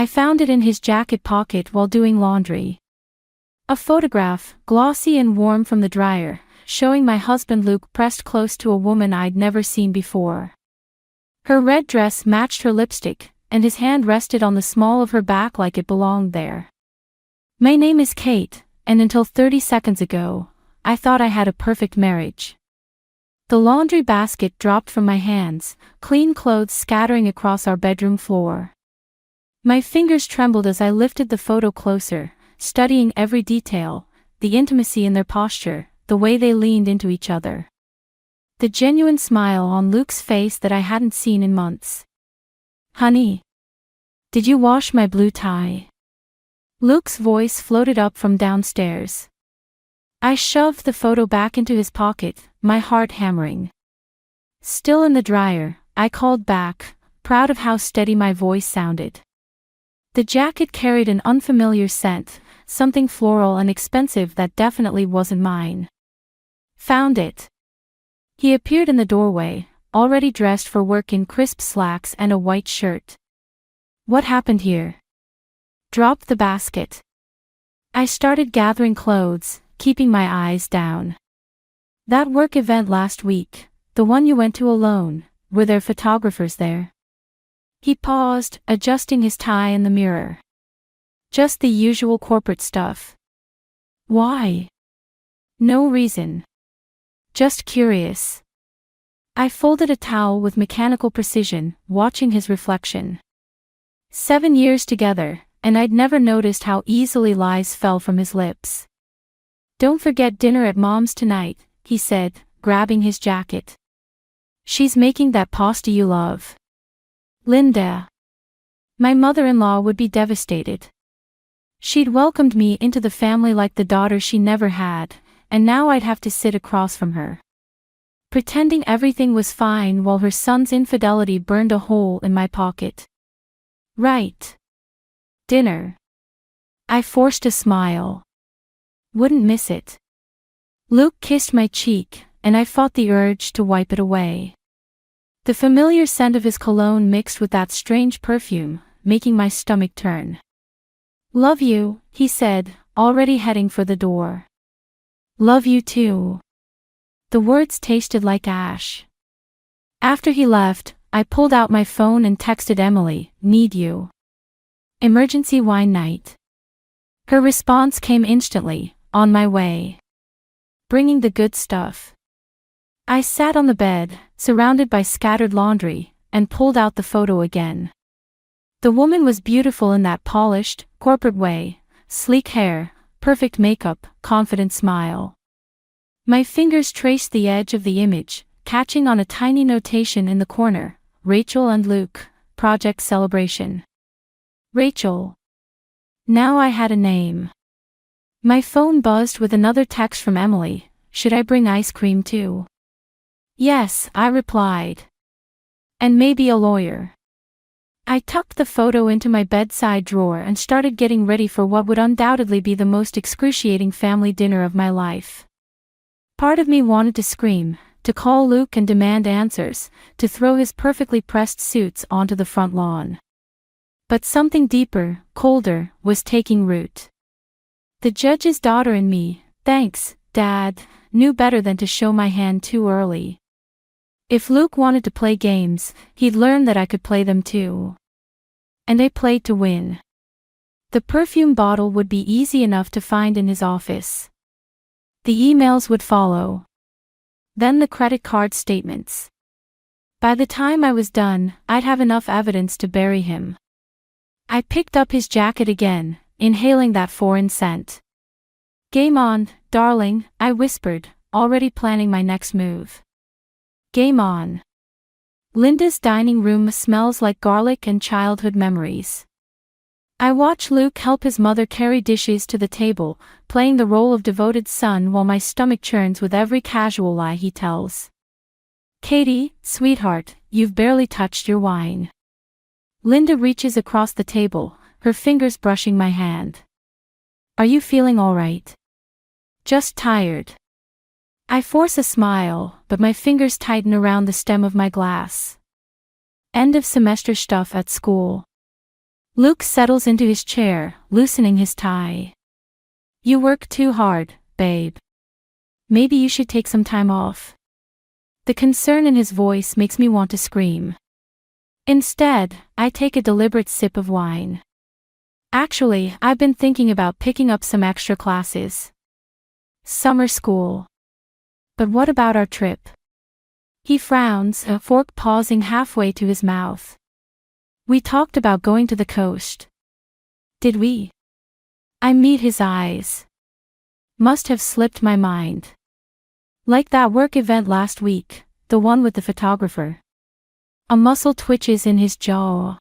I found it in his jacket pocket while doing laundry. A photograph, glossy and warm from the dryer, showing my husband Luke pressed close to a woman I'd never seen before. Her red dress matched her lipstick, and his hand rested on the small of her back like it belonged there. My name is Kate, and until 30 seconds ago, I thought I had a perfect marriage. The laundry basket dropped from my hands, clean clothes scattering across our bedroom floor. My fingers trembled as I lifted the photo closer, studying every detail, the intimacy in their posture, the way they leaned into each other. The genuine smile on Luke's face that I hadn't seen in months. "Honey, did you wash my blue tie?" Luke's voice floated up from downstairs. I shoved the photo back into his pocket, my heart hammering. Still in the dryer, I called back, proud of how steady my voice sounded. The jacket carried an unfamiliar scent, something floral and expensive that definitely wasn't mine. "Found it." He appeared in the doorway, already dressed for work in crisp slacks and a white shirt. "What happened here?" "Drop the basket." I started gathering clothes, keeping my eyes down. "That work event last week, the one you went to alone, were there photographers there?" He paused, adjusting his tie in the mirror. "Just the usual corporate stuff." "Why?" "No reason. Just curious." I folded a towel with mechanical precision, watching his reflection. 7 years together, and I'd never noticed how easily lies fell from his lips. "Don't forget dinner at Mom's tonight," he said, grabbing his jacket. "She's making that pasta you love." Linda. My mother-in-law would be devastated. She'd welcomed me into the family like the daughter she never had, and now I'd have to sit across from her, pretending everything was fine while her son's infidelity burned a hole in my pocket. "Right. Dinner." I forced a smile. "Wouldn't miss it." Luke kissed my cheek, and I fought the urge to wipe it away. The familiar scent of his cologne mixed with that strange perfume, making my stomach turn. "Love you," he said, already heading for the door. "Love you too." The words tasted like ash. After he left, I pulled out my phone and texted Emily, "Need you. Emergency wine night." Her response came instantly, "On my way. Bringing the good stuff." I sat on the bed, surrounded by scattered laundry, and pulled out the photo again. The woman was beautiful in that polished, corporate way, sleek hair, perfect makeup, confident smile. My fingers traced the edge of the image, catching on a tiny notation in the corner, "Rachel and Luke, Project Celebration." Rachel. Now I had a name. My phone buzzed with another text from Emily, "Should I bring ice cream too?" "Yes," I replied. "And maybe a lawyer." I tucked the photo into my bedside drawer and started getting ready for what would undoubtedly be the most excruciating family dinner of my life. Part of me wanted to scream, to call Luke and demand answers, to throw his perfectly pressed suits onto the front lawn. But something deeper, colder, was taking root. The judge's daughter in me, thanks, Dad, knew better than to show my hand too early. If Luke wanted to play games, he'd learn that I could play them too. And I played to win. The perfume bottle would be easy enough to find in his office. The emails would follow. Then the credit card statements. By the time I was done, I'd have enough evidence to bury him. I picked up his jacket again, inhaling that foreign scent. "Game on, darling," I whispered, already planning my next move. Game on. Linda's dining room smells like garlic and childhood memories. I watch Luke help his mother carry dishes to the table, playing the role of devoted son while my stomach churns with every casual lie he tells. "Katie, sweetheart, you've barely touched your wine." Linda reaches across the table, her fingers brushing my hand. "Are you feeling all right?" "Just tired." I force a smile, but my fingers tighten around the stem of my glass. End of semester stuff at school. Luke settles into his chair, loosening his tie. You work too hard, babe. Maybe you should take some time off. The concern in his voice makes me want to scream. Instead, I take a deliberate sip of wine. Actually, I've been thinking about picking up some extra classes. Summer school. But what about our trip? He frowns, a fork pausing halfway to his mouth. We talked about going to the coast. Did we? I meet his eyes. Must have slipped my mind. Like that work event last week, the one with the photographer. A muscle twitches in his jaw.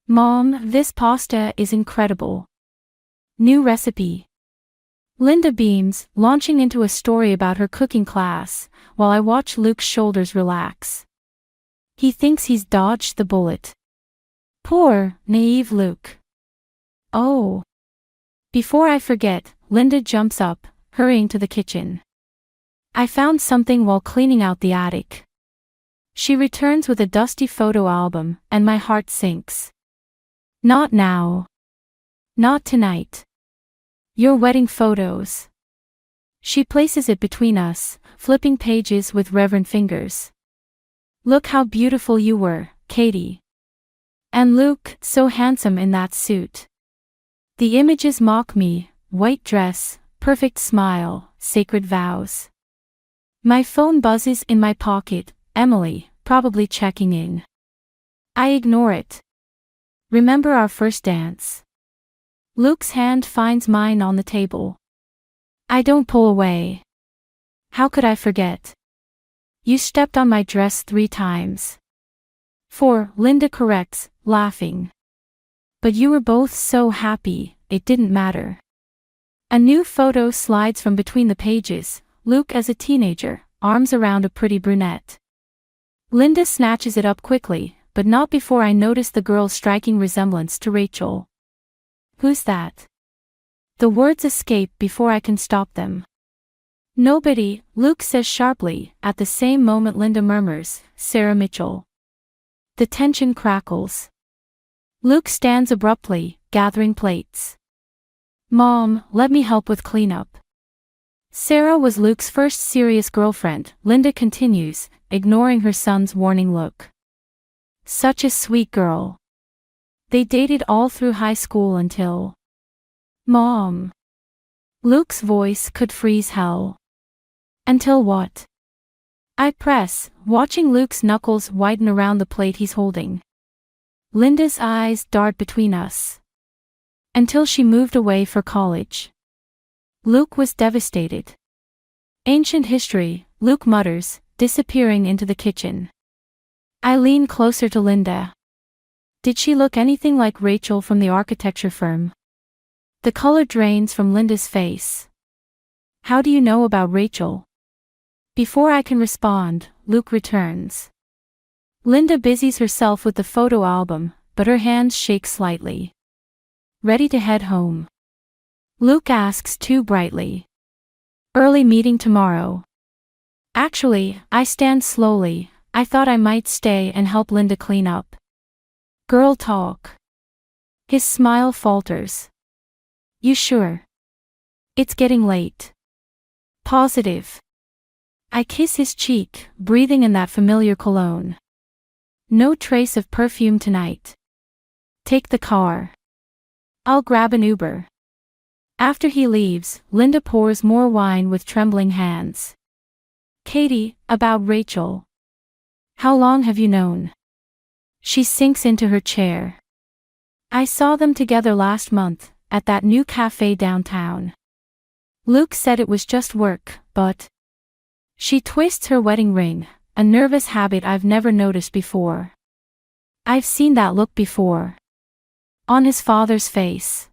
Mom, this pasta is incredible. New recipe. Linda beams, launching into a story about her cooking class, while I watch Luke's shoulders relax. He thinks he's dodged the bullet. Poor, naive Luke. Oh. Before I forget, Linda jumps up, hurrying to the kitchen. I found something while cleaning out the attic. She returns with a dusty photo album, and my heart sinks. Not now. Not tonight. Your wedding photos. She places it between us, flipping pages with reverent fingers. Look how beautiful you were, Katie. And Luke, so handsome in that suit. The images mock me, white dress, perfect smile, sacred vows. My phone buzzes in my pocket, Emily, probably checking in. I ignore it. Remember our first dance? Luke's hand finds mine on the table. I don't pull away. How could I forget? You stepped on my dress 3 times. 4, Linda corrects, laughing. But you were both so happy, it didn't matter. A new photo slides from between the pages, Luke as a teenager, arms around a pretty brunette. Linda snatches it up quickly, but not before I notice the girl's striking resemblance to Rachel. Who's that? The words escape before I can stop them. Nobody, Luke says sharply. At the same moment Linda murmurs, Sarah Mitchell. The tension crackles. Luke stands abruptly, gathering plates. Mom, let me help with cleanup. Sarah was Luke's first serious girlfriend, Linda continues, ignoring her son's warning look. Such a sweet girl. They dated all through high school until... Mom. Luke's voice could freeze hell. Until what? I press, watching Luke's knuckles widen around the plate he's holding. Linda's eyes dart between us. Until she moved away for college. Luke was devastated. Ancient history, Luke mutters, disappearing into the kitchen. I lean closer to Linda. Did she look anything like Rachel from the architecture firm? The color drains from Linda's face. How do you know about Rachel? Before I can respond, Luke returns. Linda busies herself with the photo album, but her hands shake slightly. Ready to head home? Luke asks too brightly. Early meeting tomorrow. Actually, I stand slowly. I thought I might stay and help Linda clean up. Girl talk. His smile falters. You sure? It's getting late. Positive. I kiss his cheek, breathing in that familiar cologne. No trace of perfume tonight. Take the car. I'll grab an Uber. After he leaves, Linda pours more wine with trembling hands. Katie, about Rachel. How long have you known? She sinks into her chair. I saw them together last month, at that new cafe downtown. Luke said it was just work, but... She twists her wedding ring, a nervous habit I've never noticed before. I've seen that look before. On his father's face.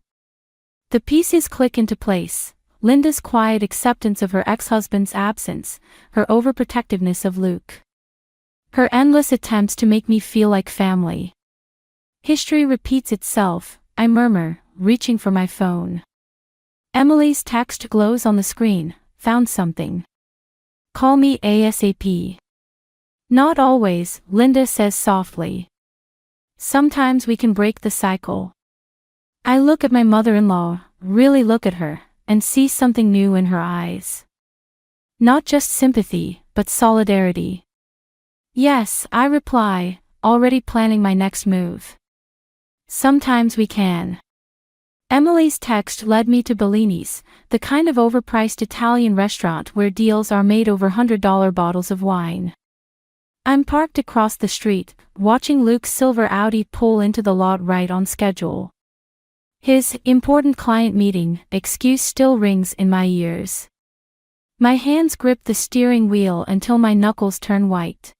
The pieces click into place, Linda's quiet acceptance of her ex-husband's absence, her overprotectiveness of Luke. Her endless attempts to make me feel like family. History repeats itself, I murmur, reaching for my phone. Emily's text glows on the screen, found something. Call me ASAP. Not always, Linda says softly. Sometimes we can break the cycle. I look at my mother-in-law, really look at her, and see something new in her eyes. Not just sympathy, but solidarity. Yes, I reply, already planning my next move. Sometimes we can. Emily's text led me to Bellini's, the kind of overpriced Italian restaurant where deals are made over $100 bottles of wine. I'm parked across the street, watching Luke's silver Audi pull into the lot right on schedule. His important client meeting excuse still rings in my ears. My hands grip the steering wheel until my knuckles turn white.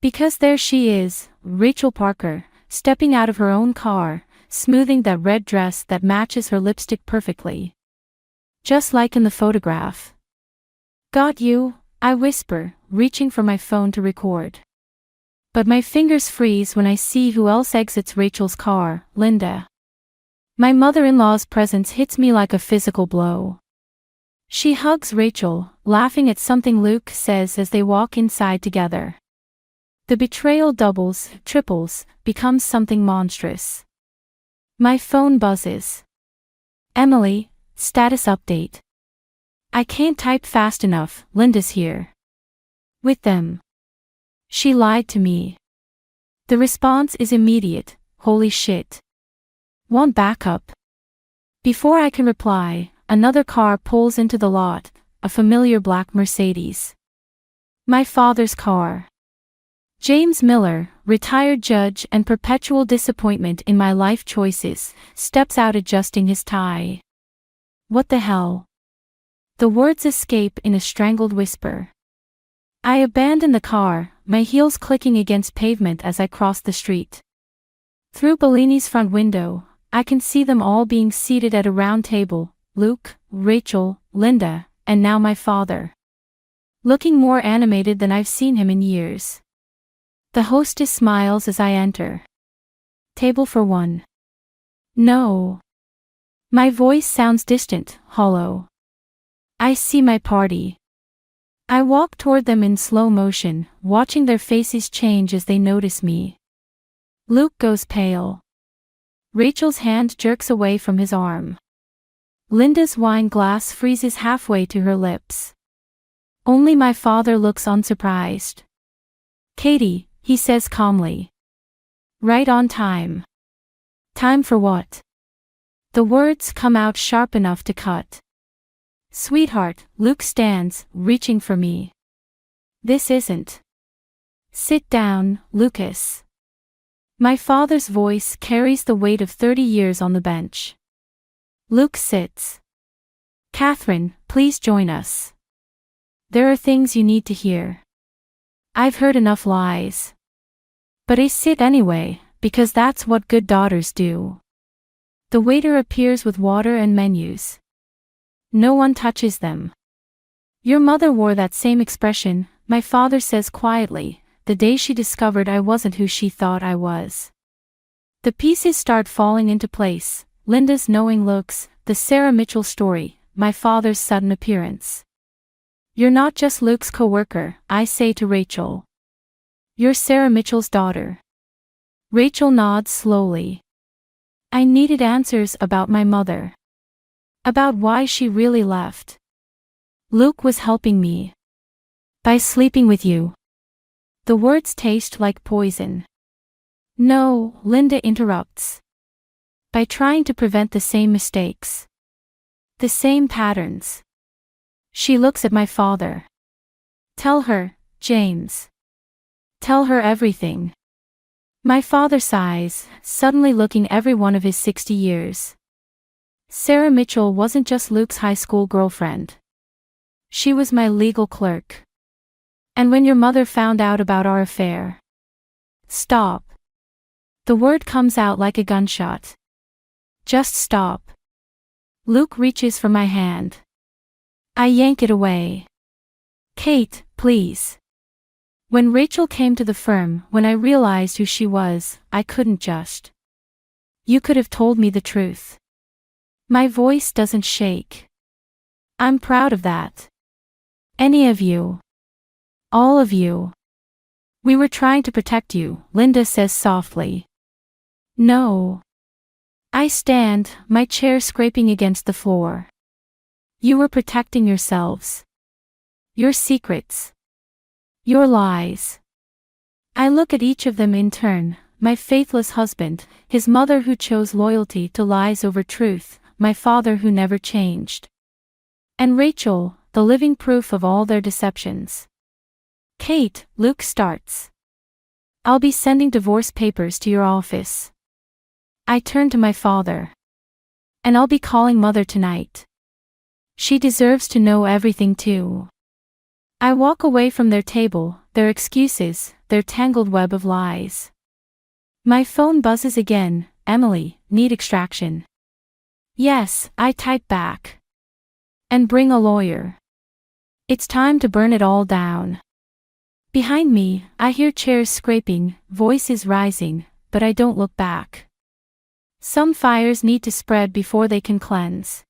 Because there she is, Rachel Parker, stepping out of her own car, smoothing that red dress that matches her lipstick perfectly. Just like in the photograph. Got you, I whisper, reaching for my phone to record. But my fingers freeze when I see who else exits Rachel's car, Linda. My mother-in-law's presence hits me like a physical blow. She hugs Rachel, laughing at something Luke says as they walk inside together. The betrayal doubles, triples, becomes something monstrous. My phone buzzes. Emily, status update. I can't type fast enough, Linda's here. With them. She lied to me. The response is immediate, holy shit. Want backup? Before I can reply, another car pulls into the lot, a familiar black Mercedes. My father's car. James Miller, retired judge and perpetual disappointment in my life choices, steps out adjusting his tie. What the hell? The words escape in a strangled whisper. I abandon the car, my heels clicking against pavement as I cross the street. Through Bellini's front window, I can see them all being seated at a round table, Luke, Rachel, Linda, and now my father. Looking more animated than I've seen him in years. The hostess smiles as I enter. Table for one. No. My voice sounds distant, hollow. I see my party. I walk toward them in slow motion, watching their faces change as they notice me. Luke goes pale. Rachel's hand jerks away from his arm. Linda's wine glass freezes halfway to her lips. Only my father looks unsurprised. Katie, he says calmly. Right on time. Time for what? The words come out sharp enough to cut. Sweetheart, Luke stands, reaching for me. This isn't. Sit down, Lucas. My father's voice carries the weight of 30 years on the bench. Luke sits. Catherine, please join us. There are things you need to hear. I've heard enough lies. But I sit anyway, because that's what good daughters do. The waiter appears with water and menus. No one touches them. Your mother wore that same expression, my father says quietly, the day she discovered I wasn't who she thought I was. The pieces start falling into place, Linda's knowing looks, the Sarah Mitchell story, my father's sudden appearance. You're not just Luke's co-worker, I say to Rachel. You're Sarah Mitchell's daughter. Rachel nods slowly. I needed answers about my mother. About why she really left. Luke was helping me. By sleeping with you. The words taste like poison. No, Linda interrupts. By trying to prevent the same mistakes. The same patterns. She looks at my father. Tell her, James. Tell her everything. My father sighs, suddenly looking every one of his 60 years. Sarah Mitchell wasn't just Luke's high school girlfriend. She was my legal clerk. And when your mother found out about our affair. Stop. The word comes out like a gunshot. Just stop. Luke reaches for my hand. I yank it away. Kate, please. When Rachel came to the firm, when I realized who she was, I couldn't just. You could have told me the truth. My voice doesn't shake. I'm proud of that. Any of you. All of you. We were trying to protect you, Linda says softly. No. I stand, my chair scraping against the floor. You were protecting yourselves. Your secrets. Your lies. I look at each of them in turn, my faithless husband, his mother who chose loyalty to lies over truth, my father who never changed. And Rachel, the living proof of all their deceptions. Kate, Luke starts. I'll be sending divorce papers to your office. I turn to my father. And I'll be calling mother tonight. She deserves to know everything too. I walk away from their table, their excuses, their tangled web of lies. My phone buzzes again. Emily, need extraction. Yes, I type back. And bring a lawyer. It's time to burn it all down. Behind me, I hear chairs scraping, voices rising, but I don't look back. Some fires need to spread before they can cleanse.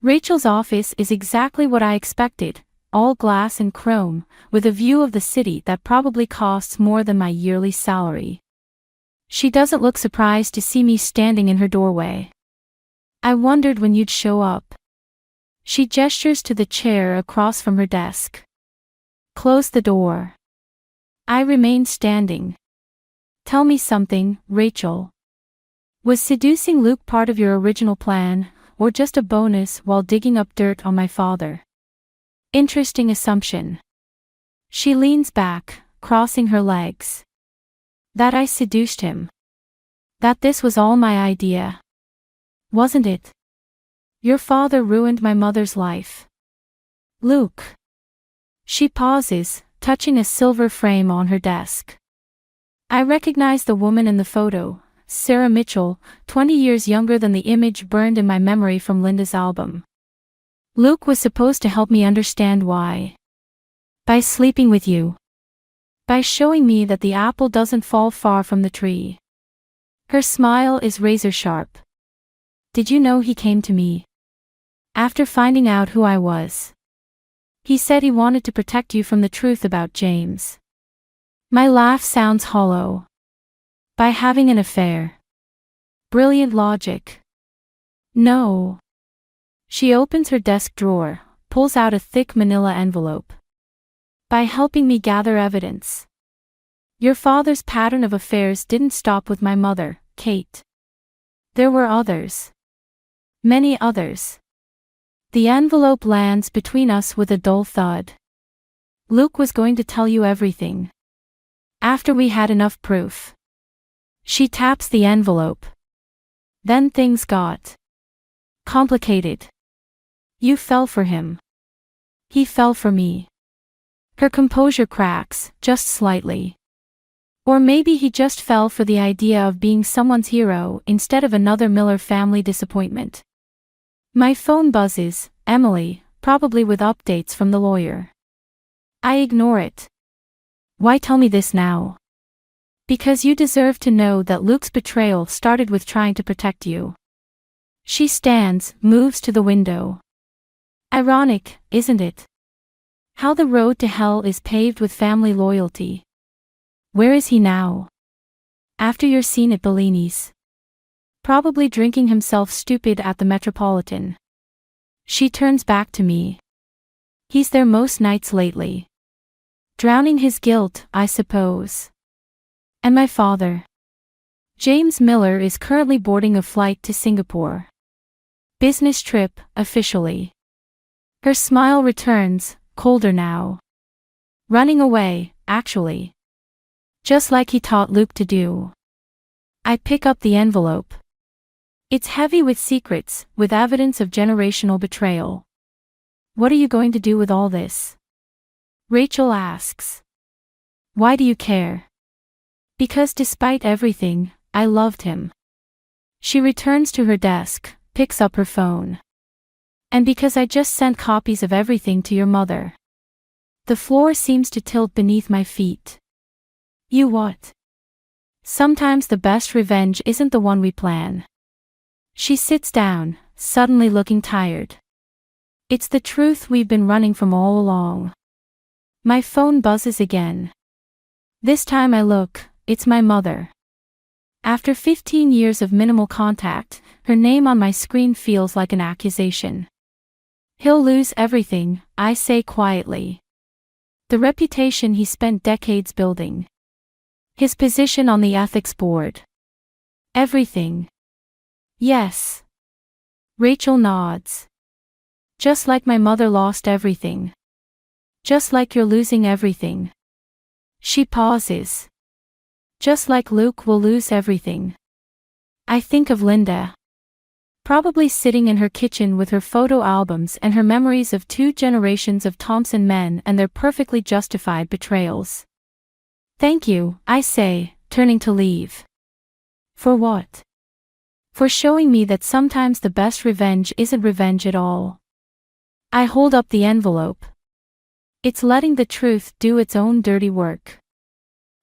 Rachel's office is exactly what I expected, all glass and chrome, with a view of the city that probably costs more than my yearly salary. She doesn't look surprised to see me standing in her doorway. I wondered when you'd show up. She gestures to the chair across from her desk. Close the door. I remain standing. Tell me something, Rachel. Was seducing Luke part of your original plan, or just a bonus while digging up dirt on my father? Interesting assumption. She leans back, crossing her legs. That I seduced him. That this was all my idea. Wasn't it? Your father ruined my mother's life. Luke. She pauses, touching a silver frame on her desk. I recognize the woman in the photo, Sarah Mitchell, 20 years younger than the image burned in my memory from Linda's album. Luke was supposed to help me understand why. By sleeping with you. By showing me that the apple doesn't fall far from the tree. Her smile is razor sharp. Did you know he came to me? After finding out who I was. He said he wanted to protect you from the truth about James. My laugh sounds hollow. By having an affair. Brilliant logic. No. She opens her desk drawer, pulls out a thick manila envelope. By helping me gather evidence. Your father's pattern of affairs didn't stop with my mother, Kate. There were others. Many others. The envelope lands between us with a dull thud. Luke was going to tell you everything. After we had enough proof. She taps the envelope. Then things got complicated. You fell for him. He fell for me. Her composure cracks, just slightly. Or maybe he just fell for the idea of being someone's hero instead of another Miller family disappointment. My phone buzzes, Emily, probably with updates from the lawyer. I ignore it. Why tell me this now? Because you deserve to know that Luke's betrayal started with trying to protect you. She stands, moves to the window. Ironic, isn't it? How the road to hell is paved with family loyalty. Where is he now? After your scene at Bellini's. Probably drinking himself stupid at the Metropolitan. She turns back to me. He's there most nights lately. Drowning his guilt, I suppose. And my father. James Miller is currently boarding a flight to Singapore. Business trip, officially. Her smile returns, colder now. Running away, actually. Just like he taught Luke to do. I pick up the envelope. It's heavy with secrets, with evidence of generational betrayal. What are you going to do with all this? Rachel asks. Why do you care? Because despite everything, I loved him. She returns to her desk, picks up her phone. And because I just sent copies of everything to your mother. The floor seems to tilt beneath my feet. You what? Sometimes the best revenge isn't the one we plan. She sits down, suddenly looking tired. It's the truth we've been running from all along. My phone buzzes again. This time I look, it's my mother. After 15 years of minimal contact, her name on my screen feels like an accusation. He'll lose everything, I say quietly. The reputation he spent decades building. His position on the ethics board. Everything. Yes. Rachel nods. Just like my mother lost everything. Just like you're losing everything. She pauses. Just like Luke will lose everything. I think of Linda. Probably sitting in her kitchen with her photo albums and her memories of 2 generations of Thompson men and their perfectly justified betrayals. Thank you, I say, turning to leave. For what? For showing me that sometimes the best revenge isn't revenge at all. I hold up the envelope. It's letting the truth do its own dirty work.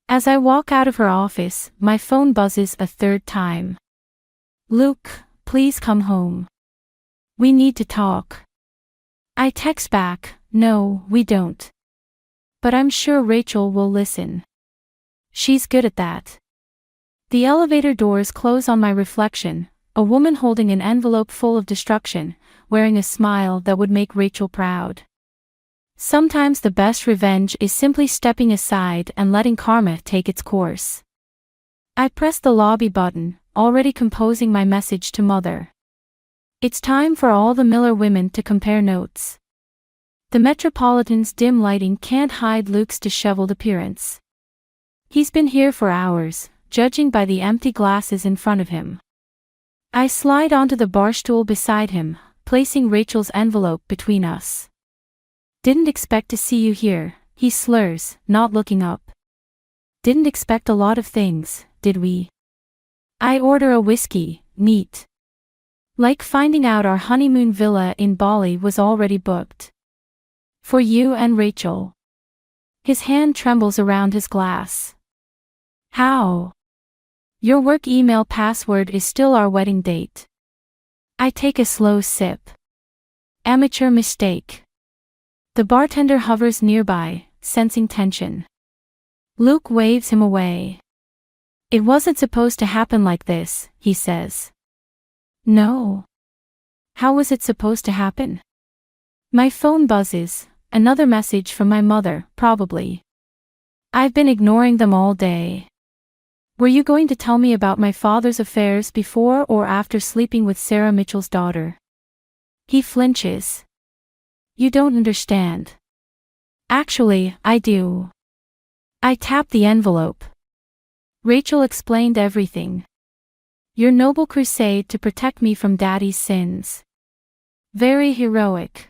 As I walk out of her office, my phone buzzes a 3rd time. Luke, please come home. We need to talk. I text back, no, we don't. But I'm sure Rachel will listen. She's good at that. The elevator doors close on my reflection, a woman holding an envelope full of destruction, wearing a smile that would make Rachel proud. Sometimes the best revenge is simply stepping aside and letting karma take its course. I press the lobby button, already composing my message to Mother. It's time for all the Miller women to compare notes. The Metropolitan's dim lighting can't hide Luke's disheveled appearance. He's been here for hours, judging by the empty glasses in front of him. I slide onto the bar stool beside him, placing Rachel's envelope between us. Didn't expect to see you here, he slurs, not looking up. Didn't expect a lot of things, did we? I order a whiskey, neat. Like finding out our honeymoon villa in Bali was already booked. For you and Rachel. His hand trembles around his glass. How? Your work email password is still our wedding date. I take a slow sip. Amateur mistake. The bartender hovers nearby, sensing tension. Luke waves him away. It wasn't supposed to happen like this, he says. No. How was it supposed to happen? My phone buzzes, another message from my mother, probably. I've been ignoring them all day. Were you going to tell me about my father's affairs before or after sleeping with Sarah Mitchell's daughter? He flinches. You don't understand. Actually, I do. I tap the envelope. Rachel explained everything. Your noble crusade to protect me from Daddy's sins. Very heroic.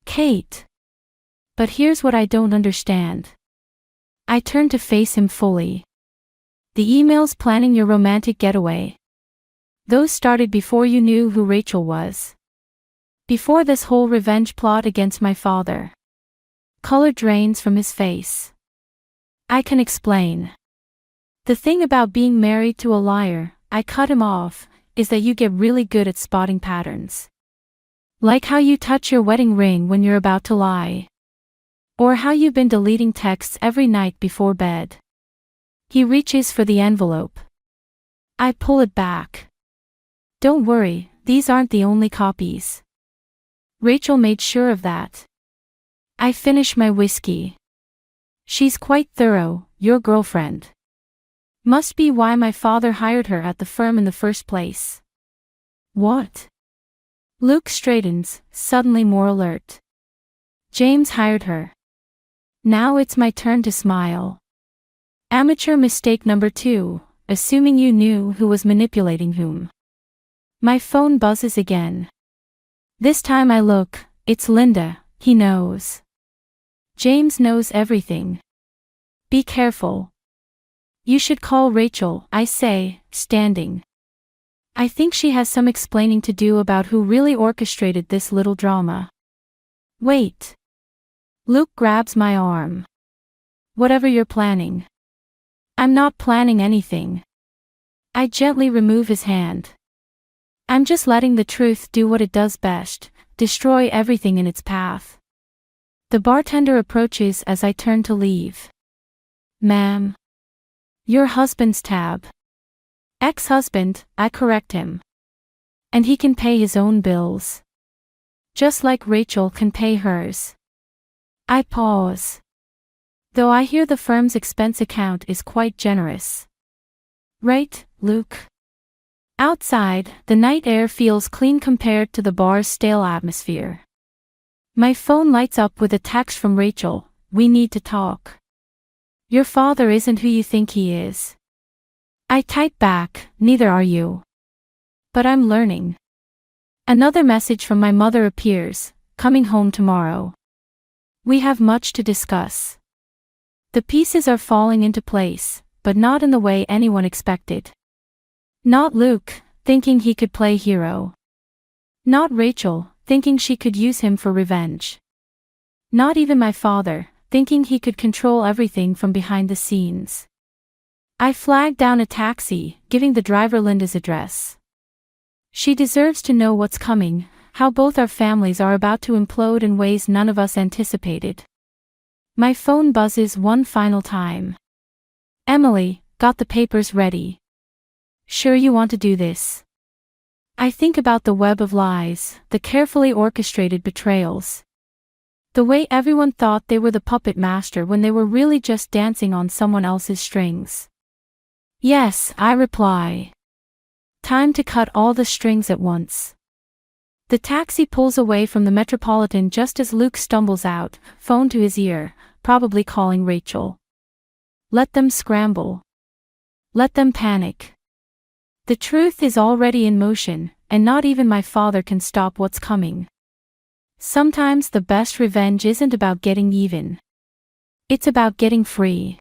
Kate. But here's what I don't understand. I turn to face him fully. The emails planning your romantic getaway. Those started before you knew who Rachel was. Before this whole revenge plot against my father. Color drains from his face. I can explain. The thing about being married to a liar, I cut him off, is that you get really good at spotting patterns. Like how you touch your wedding ring when you're about to lie. Or how you've been deleting texts every night before bed. He reaches for the envelope. I pull it back. Don't worry, these aren't the only copies. Rachel made sure of that. I finish my whiskey. She's quite thorough, your girlfriend. Must be why my father hired her at the firm in the first place. What? Luke straightens, suddenly more alert. James hired her. Now it's my turn to smile. Amateur mistake number 2, assuming you knew who was manipulating whom. My phone buzzes again. This time I look, it's Linda, he knows. James knows everything. Be careful. You should call Rachel, I say, standing. I think she has some explaining to do about who really orchestrated this little drama. Wait. Luke grabs my arm. Whatever you're planning. I'm not planning anything. I gently remove his hand. I'm just letting the truth do what it does best, destroy everything in its path. The bartender approaches as I turn to leave. Ma'am. Your husband's tab. Ex-husband, I correct him. And he can pay his own bills. Just like Rachel can pay hers. I pause. Though I hear the firm's expense account is quite generous. Right, Luke? Outside, the night air feels clean compared to the bar's stale atmosphere. My phone lights up with a text from Rachel, "We need to talk. Your father isn't who you think he is." I type back, "Neither are you. But I'm learning." Another message from my mother appears, "Coming home tomorrow. We have much to discuss." The pieces are falling into place, but not in the way anyone expected. Not Luke, thinking he could play hero. Not Rachel, thinking she could use him for revenge. Not even my father, thinking he could control everything from behind the scenes. I flagged down a taxi, giving the driver Linda's address. She deserves to know what's coming, how both our families are about to implode in ways none of us anticipated. My phone buzzes one final time. "Emily, got the papers ready. Sure you want to do this?" I think about the web of lies, the carefully orchestrated betrayals. The way everyone thought they were the puppet master when they were really just dancing on someone else's strings. "Yes," I reply. Time to cut all the strings at once. The taxi pulls away from the Metropolitan just as Luke stumbles out, phone to his ear, probably calling Rachel. Let them scramble. Let them panic. The truth is already in motion, and not even my father can stop what's coming. Sometimes the best revenge isn't about getting even. It's about getting free.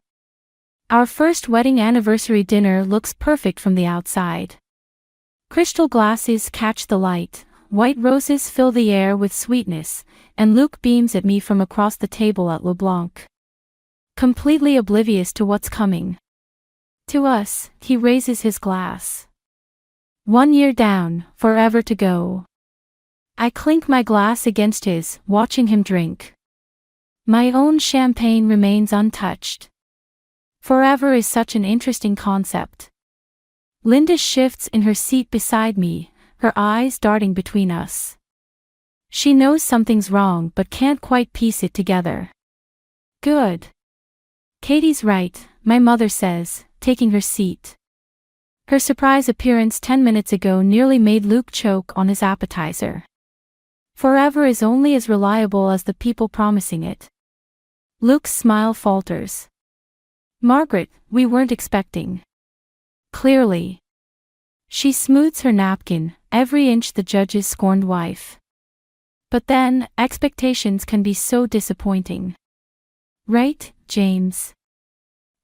Our first wedding anniversary dinner looks perfect from the outside. Crystal glasses catch the light, white roses fill the air with sweetness, and Luke beams at me from across the table at LeBlanc. Completely oblivious to what's coming. To us, he raises his glass. 1 year down, forever to go. I clink my glass against his, watching him drink. My own champagne remains untouched. Forever is such an interesting concept. Linda shifts in her seat beside me, her eyes darting between us. She knows something's wrong but can't quite piece it together. Good. Katie's right, my mother says, taking her seat. Her surprise appearance 10 minutes ago nearly made Luke choke on his appetizer. Forever is only as reliable as the people promising it. Luke's smile falters. Margaret, we weren't expecting. Clearly. She smooths her napkin, every inch the judge's scorned wife. But then, expectations can be so disappointing. Right, James?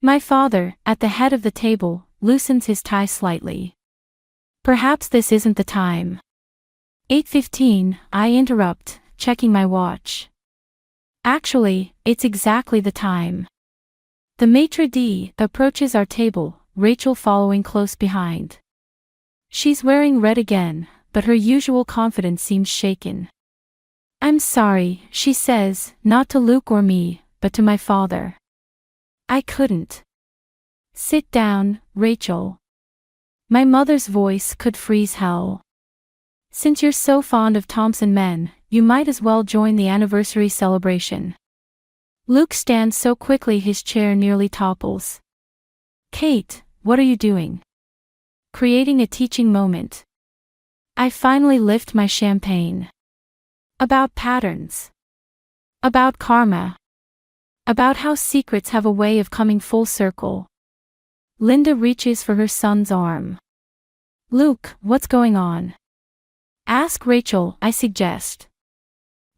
My father, at the head of the table, loosens his tie slightly. Perhaps this isn't the time. 8:15, I interrupt, checking my watch. Actually, it's exactly the time. The maitre d' approaches our table, Rachel following close behind. She's wearing red again, but her usual confidence seems shaken. "I'm sorry," she says, not to Luke or me, but to my father. "I couldn't." "Sit down, Rachel." My mother's voice could freeze hell. "Since you're so fond of Thompson men, you might as well join the anniversary celebration." Luke stands so quickly his chair nearly topples. "Kate, what are you doing?" Creating a teaching moment. I finally lift my champagne. About patterns. About karma. About how secrets have a way of coming full circle. Linda reaches for her son's arm. "Luke, what's going on?" "Ask Rachel," I suggest.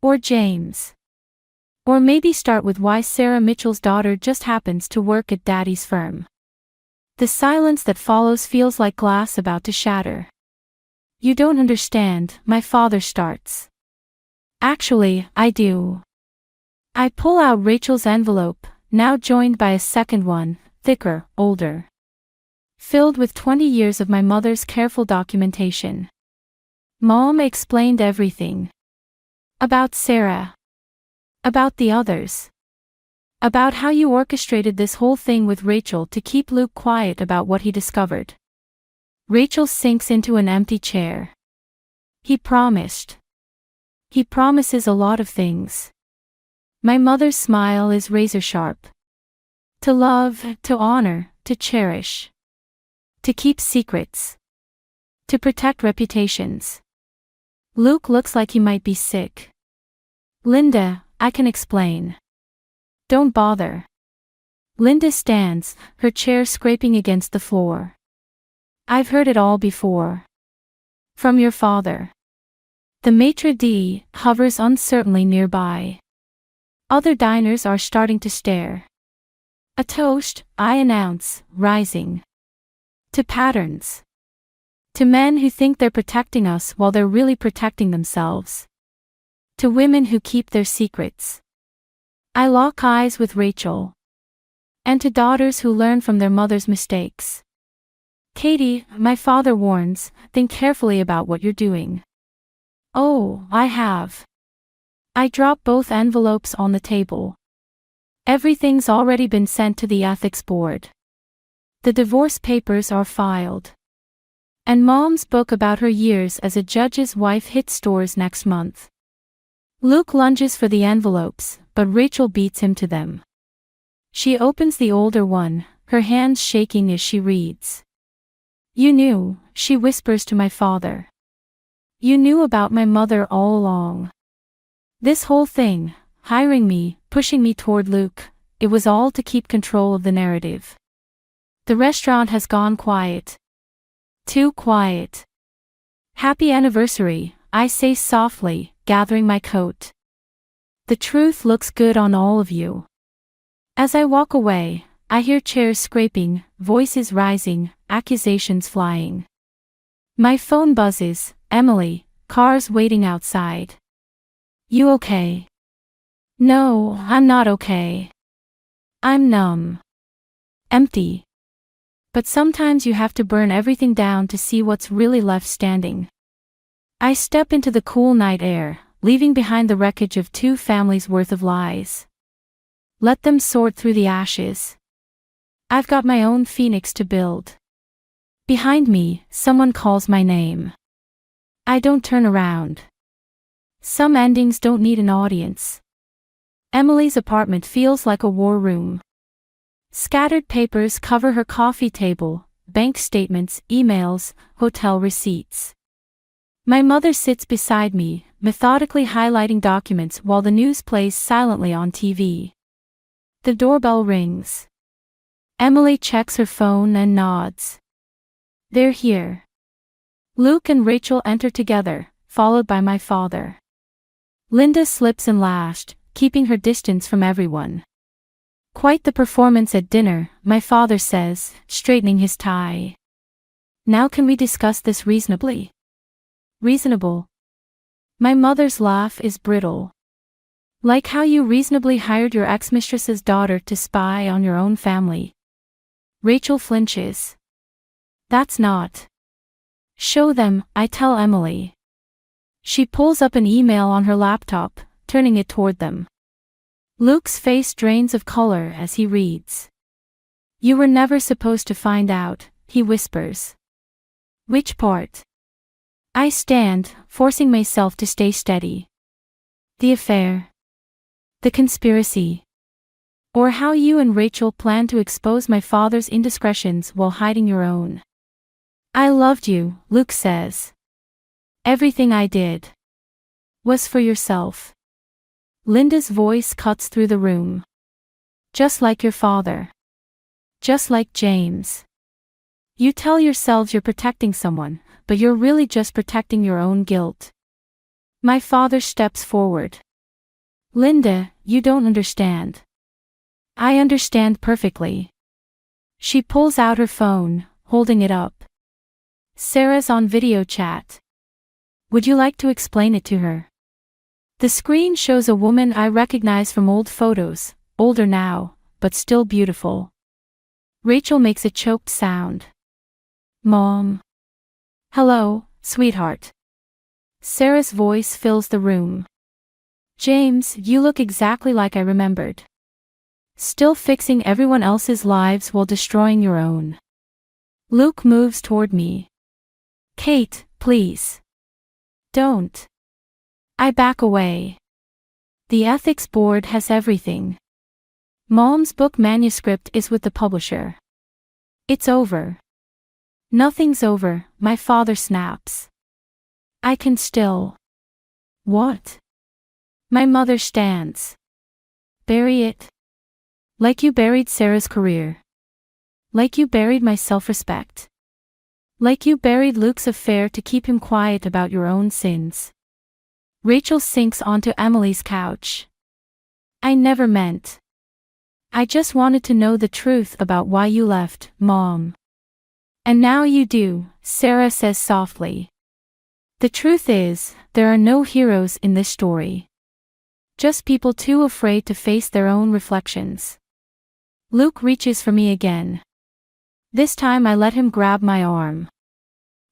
Or James. Or maybe start with why Sarah Mitchell's daughter just happens to work at Daddy's firm. The silence that follows feels like glass about to shatter. "You don't understand," my father starts. "Actually, I do." I pull out Rachel's envelope, now joined by a second one, thicker, older. Filled with 20 years of my mother's careful documentation. Mom explained everything. About Sarah. About the others. About how you orchestrated this whole thing with Rachel to keep Luke quiet about what he discovered. Rachel sinks into an empty chair. He promised. He promises a lot of things. My mother's smile is razor sharp. To love, to honor, to cherish. To keep secrets. To protect reputations. Luke looks like he might be sick. Linda, I can explain. Don't bother. Linda stands, her chair scraping against the floor. I've heard it all before. From your father. The maitre d' hovers uncertainly nearby. Other diners are starting to stare. A toast, I announce, rising. To patterns. To men who think they're protecting us while they're really protecting themselves. To women who keep their secrets. I lock eyes with Rachel. And to daughters who learn from their mother's mistakes. Katie, my father warns, think carefully about what you're doing. Oh, I have. I drop both envelopes on the table. Everything's already been sent to the ethics board. The divorce papers are filed. And Mom's book about her years as a judge's wife hits stores next month. Luke lunges for the envelopes, but Rachel beats him to them. She opens the older one, her hands shaking as she reads. You knew, she whispers to my father. You knew about my mother all along. This whole thing, hiring me, pushing me toward Luke, it was all to keep control of the narrative. The restaurant has gone quiet. Too quiet. Happy anniversary, I say softly, gathering my coat. The truth looks good on all of you. As I walk away, I hear chairs scraping, voices rising, accusations flying. My phone buzzes, Emily, cars waiting outside. You okay? No, I'm not okay. I'm numb. Empty. But sometimes you have to burn everything down to see what's really left standing. I step into the cool night air, leaving behind the wreckage of 2 families' worth of lies. Let them sort through the ashes. I've got my own phoenix to build. Behind me, someone calls my name. I don't turn around. Some endings don't need an audience. Emily's apartment feels like a war room. Scattered papers cover her coffee table, bank statements, emails, hotel receipts. My mother sits beside me, methodically highlighting documents while the news plays silently on TV. The doorbell rings. Emily checks her phone and nods. They're here. Luke and Rachel enter together, followed by my father. Linda slips in last, keeping her distance from everyone. Quite the performance at dinner, my father says, straightening his tie. Now can we discuss this reasonably? Reasonable. My mother's laugh is brittle. Like how you reasonably hired your ex-mistress's daughter to spy on your own family. Rachel flinches. That's not. Show them, I tell Emily. She pulls up an email on her laptop, turning it toward them. Luke's face drains of color as he reads. You were never supposed to find out, he whispers. Which part? I stand, forcing myself to stay steady. The affair. The conspiracy. Or how you and Rachel plan to expose my father's indiscretions while hiding your own. I loved you, Luke says. Everything I did was for yourself. Linda's voice cuts through the room. Just like your father. Just like James. You tell yourselves you're protecting someone, but you're really just protecting your own guilt. My father steps forward. Linda, you don't understand. I understand perfectly. She pulls out her phone, holding it up. Sarah's on video chat. Would you like to explain it to her? The screen shows a woman I recognize from old photos, older now, but still beautiful. Rachel makes a choked sound. Mom. Hello, sweetheart. Sarah's voice fills the room. James, you look exactly like I remembered. Still fixing everyone else's lives while destroying your own. Luke moves toward me. Kate, please. Don't. I back away. The ethics board has everything. Mom's book manuscript is with the publisher. It's over. Nothing's over, my father snaps. I can still. What? My mother stands. Bury it. Like you buried Sarah's career. Like you buried my self-respect. Like you buried Luke's affair to keep him quiet about your own sins. Rachel sinks onto Emily's couch. I never meant. I just wanted to know the truth about why you left, Mom. And now you do, Sarah says softly. The truth is, there are no heroes in this story. Just people too afraid to face their own reflections. Luke reaches for me again. This time I let him grab my arm.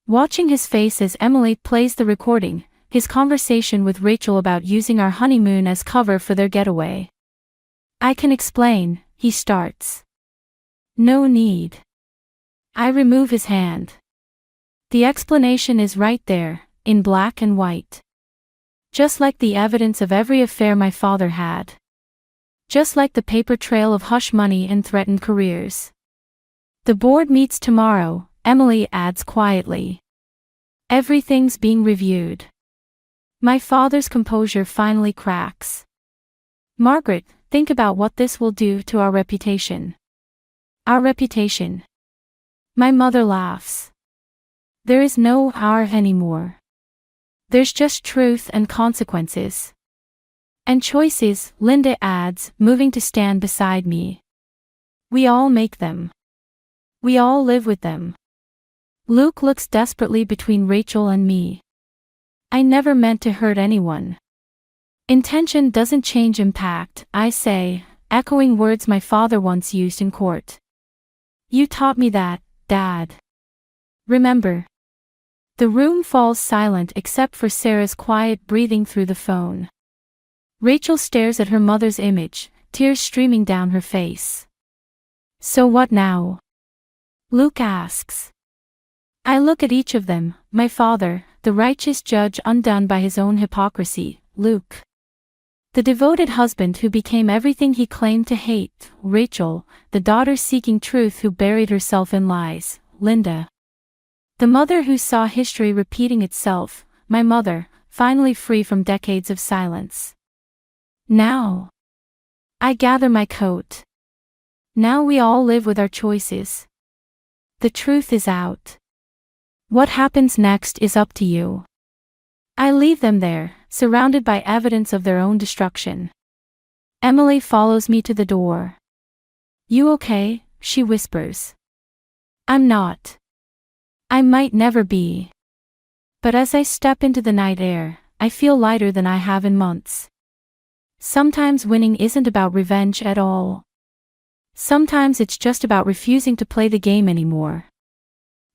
Watching his face as Emily plays the recording, his conversation with Rachel about using our honeymoon as cover for their getaway. I can explain, he starts. No need. I remove his hand. The explanation is right there, in black and white. Just like the evidence of every affair my father had. Just like the paper trail of hush money and threatened careers. The board meets tomorrow, Emily adds quietly. Everything's being reviewed. My father's composure finally cracks. Margaret, think about what this will do to our reputation. Our reputation. My mother laughs. There is no our anymore. There's just truth and consequences. And choices, Linda adds, moving to stand beside me. We all make them. We all live with them. Luke looks desperately between Rachel and me. I never meant to hurt anyone. Intention doesn't change impact, I say, echoing words my father once used in court. You taught me that, Dad. Remember. The room falls silent except for Sarah's quiet breathing through the phone. Rachel stares at her mother's image, tears streaming down her face. So what now? Luke asks. I look at each of them, my father, the righteous judge undone by his own hypocrisy, Luke. The devoted husband who became everything he claimed to hate, Rachel, the daughter seeking truth who buried herself in lies, Linda. The mother who saw history repeating itself, my mother, finally free from decades of silence. Now. I gather my coat. Now we all live with our choices. The truth is out. What happens next is up to you. I leave them there, surrounded by evidence of their own destruction. Emily follows me to the door. You okay? She whispers. I'm not. I might never be. But as I step into the night air, I feel lighter than I have in months. Sometimes winning isn't about revenge at all. Sometimes it's just about refusing to play the game anymore.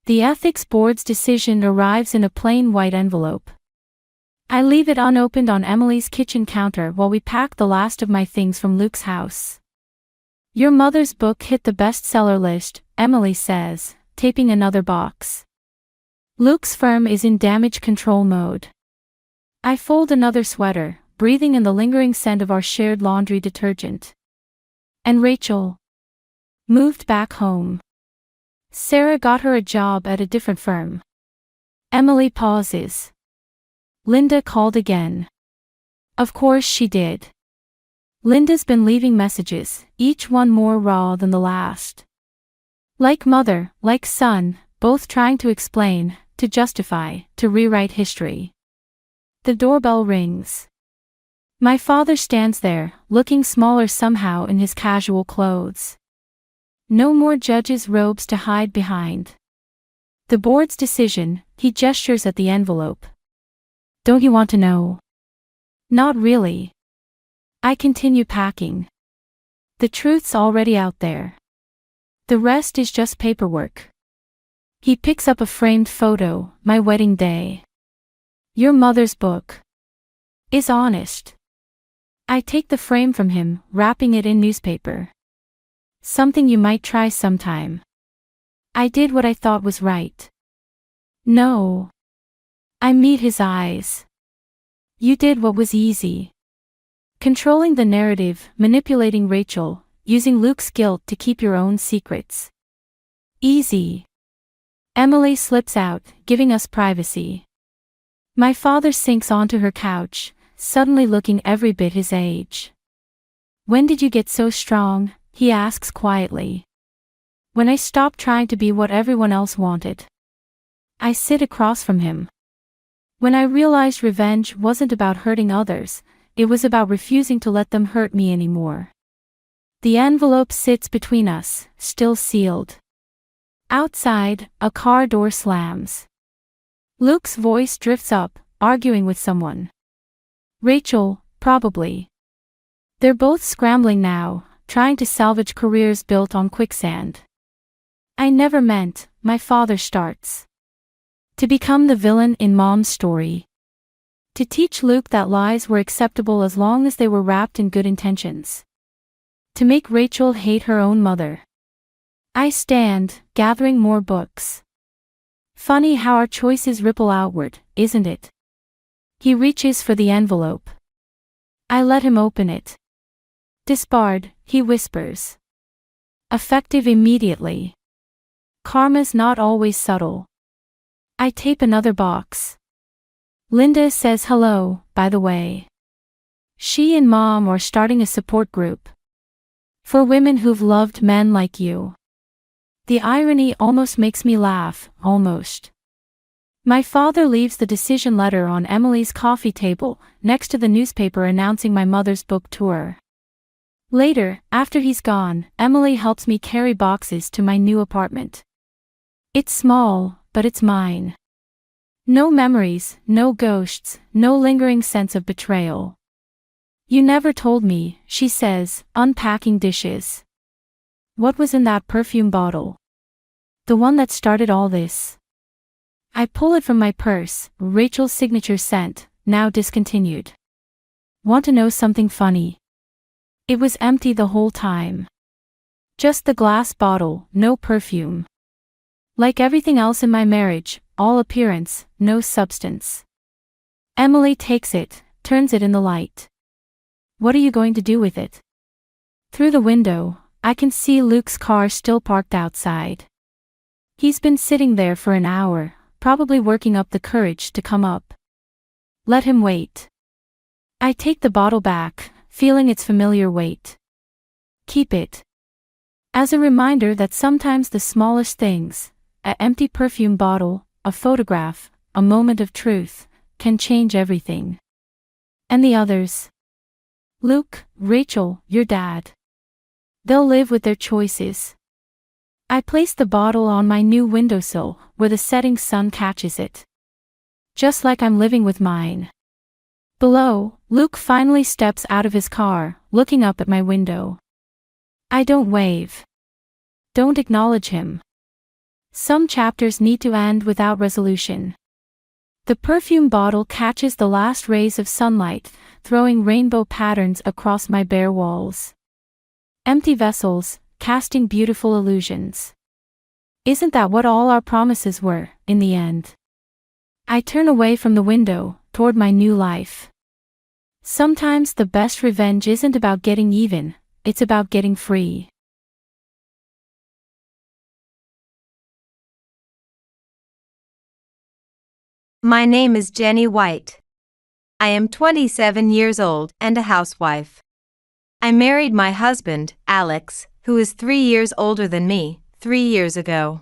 The ethics board's decision arrives in a plain white envelope. I leave it unopened on Emily's kitchen counter while we pack the last of my things from Luke's house. Your mother's book hit the bestseller list, Emily says, taping another box. Luke's firm is in damage control mode. I fold another sweater, breathing in the lingering scent of our shared laundry detergent. And Rachel moved back home. Sarah got her a job at a different firm. Emily pauses. Linda called again. Of course she did. Linda's been leaving messages, each one more raw than the last. Like mother, like son, both trying to explain, to justify, to rewrite history. The doorbell rings. My father stands there, looking smaller somehow in his casual clothes. No more judge's robes to hide behind. The board's decision, he gestures at the envelope. Don't you want to know? Not really. I continue packing. The truth's already out there. The rest is just paperwork. He picks up a framed photo, my wedding day. Your mother's book is honest. I take the frame from him, wrapping it in newspaper. Something you might try sometime. I did what I thought was right. No. I meet his eyes. You did what was easy. Controlling the narrative, manipulating Rachel, using Luke's guilt to keep your own secrets. Easy. Emily slips out, giving us privacy. My father sinks onto her couch, suddenly looking every bit his age. When did you get so strong? He asks quietly. When I stopped trying to be what everyone else wanted. I sit across from him. When I realized revenge wasn't about hurting others, it was about refusing to let them hurt me anymore. The envelope sits between us, still sealed. Outside, a car door slams. Luke's voice drifts up, arguing with someone. Rachel, probably. They're both scrambling now, trying to salvage careers built on quicksand. I never meant, my father starts. To become the villain in Mom's story. To teach Luke that lies were acceptable as long as they were wrapped in good intentions. To make Rachel hate her own mother. I stand, gathering more books. Funny how our choices ripple outward, isn't it? He reaches for the envelope. I let him open it. Disbarred, he whispers. Effective immediately. Karma's not always subtle. I tape another box. Linda says hello, by the way. She and Mom are starting a support group. For women who've loved men like you. The irony almost makes me laugh, almost. My father leaves the decision letter on Emily's coffee table, next to the newspaper announcing my mother's book tour. Later, after he's gone, Emily helps me carry boxes to my new apartment. It's small, but it's mine. No memories, no ghosts, no lingering sense of betrayal. You never told me, she says, unpacking dishes. What was in that perfume bottle? The one that started all this. I pull it from my purse, Rachel's signature scent, now discontinued. Want to know something funny? It was empty the whole time. Just the glass bottle, no perfume. Like everything else in my marriage, all appearance, no substance. Emily takes it, turns it in the light. What are you going to do with it? Through the window, I can see Luke's car still parked outside. He's been sitting there for an hour, probably working up the courage to come up. Let him wait. I take the bottle back, feeling its familiar weight. Keep it. As a reminder that sometimes the smallest things, an empty perfume bottle, a photograph, a moment of truth, can change everything. And the others? Luke, Rachel, your dad. They'll live with their choices. I place the bottle on my new windowsill, where the setting sun catches it. Just like I'm living with mine. Below, Luke finally steps out of his car, looking up at my window. I don't wave. Don't acknowledge him. Some chapters need to end without resolution. The perfume bottle catches the last rays of sunlight, throwing rainbow patterns across my bare walls. Empty vessels, casting beautiful illusions. Isn't that what all our promises were, in the end? I turn away from the window, toward my new life. Sometimes the best revenge isn't about getting even, it's about getting free. My name is Jenny White. I am 27 years old and a housewife. I married my husband, Alex, who is 3 years older than me, 3 years ago.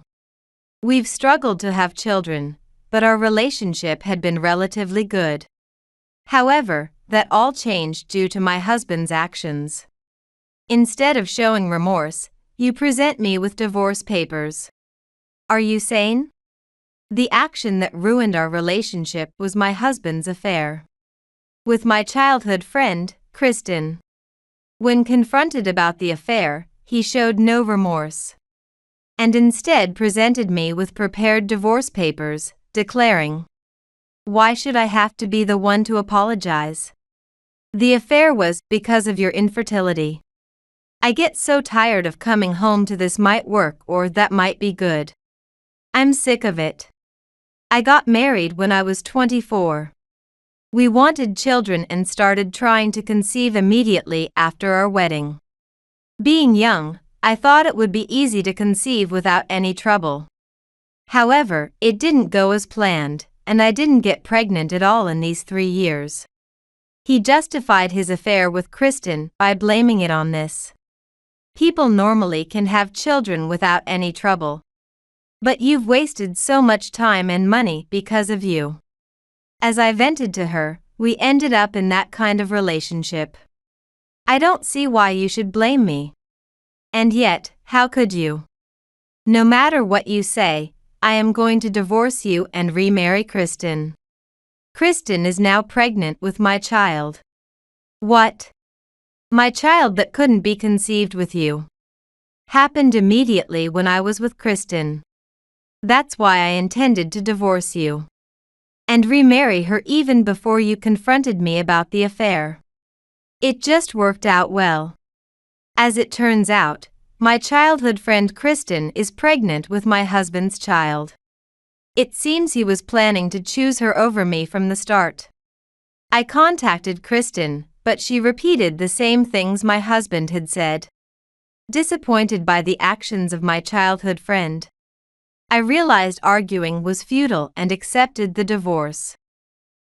We've struggled to have children, but our relationship had been relatively good. However, that all changed due to my husband's actions. Instead of showing remorse, you present me with divorce papers. Are you sane? The action that ruined our relationship was my husband's affair with my childhood friend, Kristen. When confronted about the affair, he showed no remorse and instead presented me with prepared divorce papers, declaring, "Why should I have to be the one to apologize? The affair was because of your infertility. I get so tired of coming home to this might work or that might be good. I'm sick of it." I got married when I was 24. We wanted children and started trying to conceive immediately after our wedding. Being young, I thought it would be easy to conceive without any trouble. However, it didn't go as planned, and I didn't get pregnant at all in these 3 years. He justified his affair with Kristen by blaming it on this. People normally can have children without any trouble. But you've wasted so much time and money because of you. As I vented to her, we ended up in that kind of relationship. I don't see why you should blame me. And yet, how could you? No matter what you say, I am going to divorce you and remarry Kristen. Kristen is now pregnant with my child. What? My child that couldn't be conceived with you. Happened immediately when I was with Kristen. That's why I intended to divorce you. And remarry her even before you confronted me about the affair. It just worked out well. As it turns out, my childhood friend Kristen is pregnant with my husband's child. It seems he was planning to choose her over me from the start. I contacted Kristen, but she repeated the same things my husband had said. Disappointed by the actions of my childhood friend, I realized arguing was futile and accepted the divorce.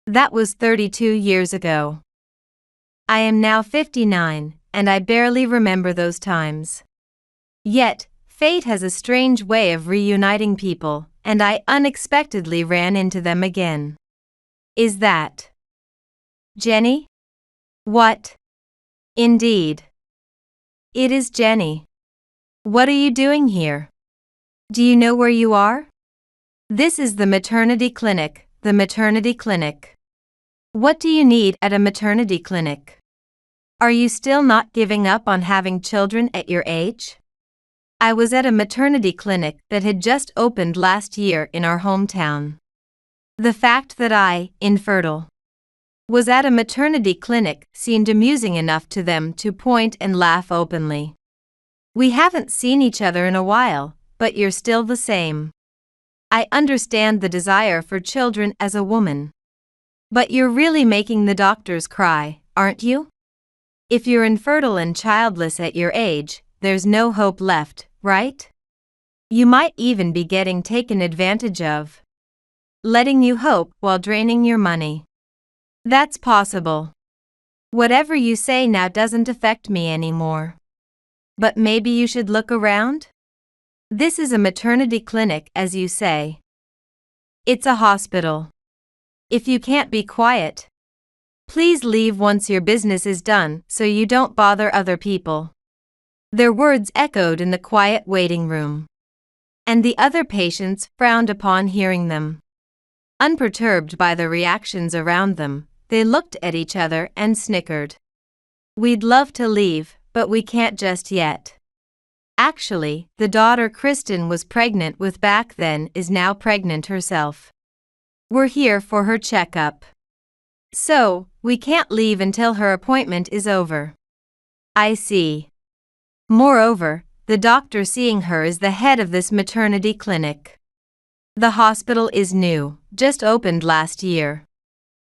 That was 32 years ago. I am now 59, and I barely remember those times. Yet, fate has a strange way of reuniting people, and I unexpectedly ran into them again. Is that Jenny? What? Indeed. It is Jenny. What are you doing here? Do you know where you are? This is the maternity clinic, the maternity clinic. What do you need at a maternity clinic? Are you still not giving up on having children at your age? I was at a maternity clinic that had just opened last year in our hometown. The fact that I, infertile, was at a maternity clinic seemed amusing enough to them to point and laugh openly. We haven't seen each other in a while, but you're still the same. I understand the desire for children as a woman. But you're really making the doctors cry, aren't you? If you're infertile and childless at your age, there's no hope left, right? You might even be getting taken advantage of. Letting you hope while draining your money. That's possible. Whatever you say now doesn't affect me anymore. But maybe you should look around? This is a maternity clinic, as you say. It's a hospital. If you can't be quiet, please leave once your business is done so you don't bother other people. Their words echoed in the quiet waiting room. And the other patients frowned upon hearing them. Unperturbed by the reactions around them, they looked at each other and snickered. We'd love to leave, but we can't just yet. Actually, the daughter Kristen was pregnant with back then is now pregnant herself. We're here for her checkup. So, we can't leave until her appointment is over. I see. Moreover, the doctor seeing her is the head of this maternity clinic. The hospital is new, just opened last year.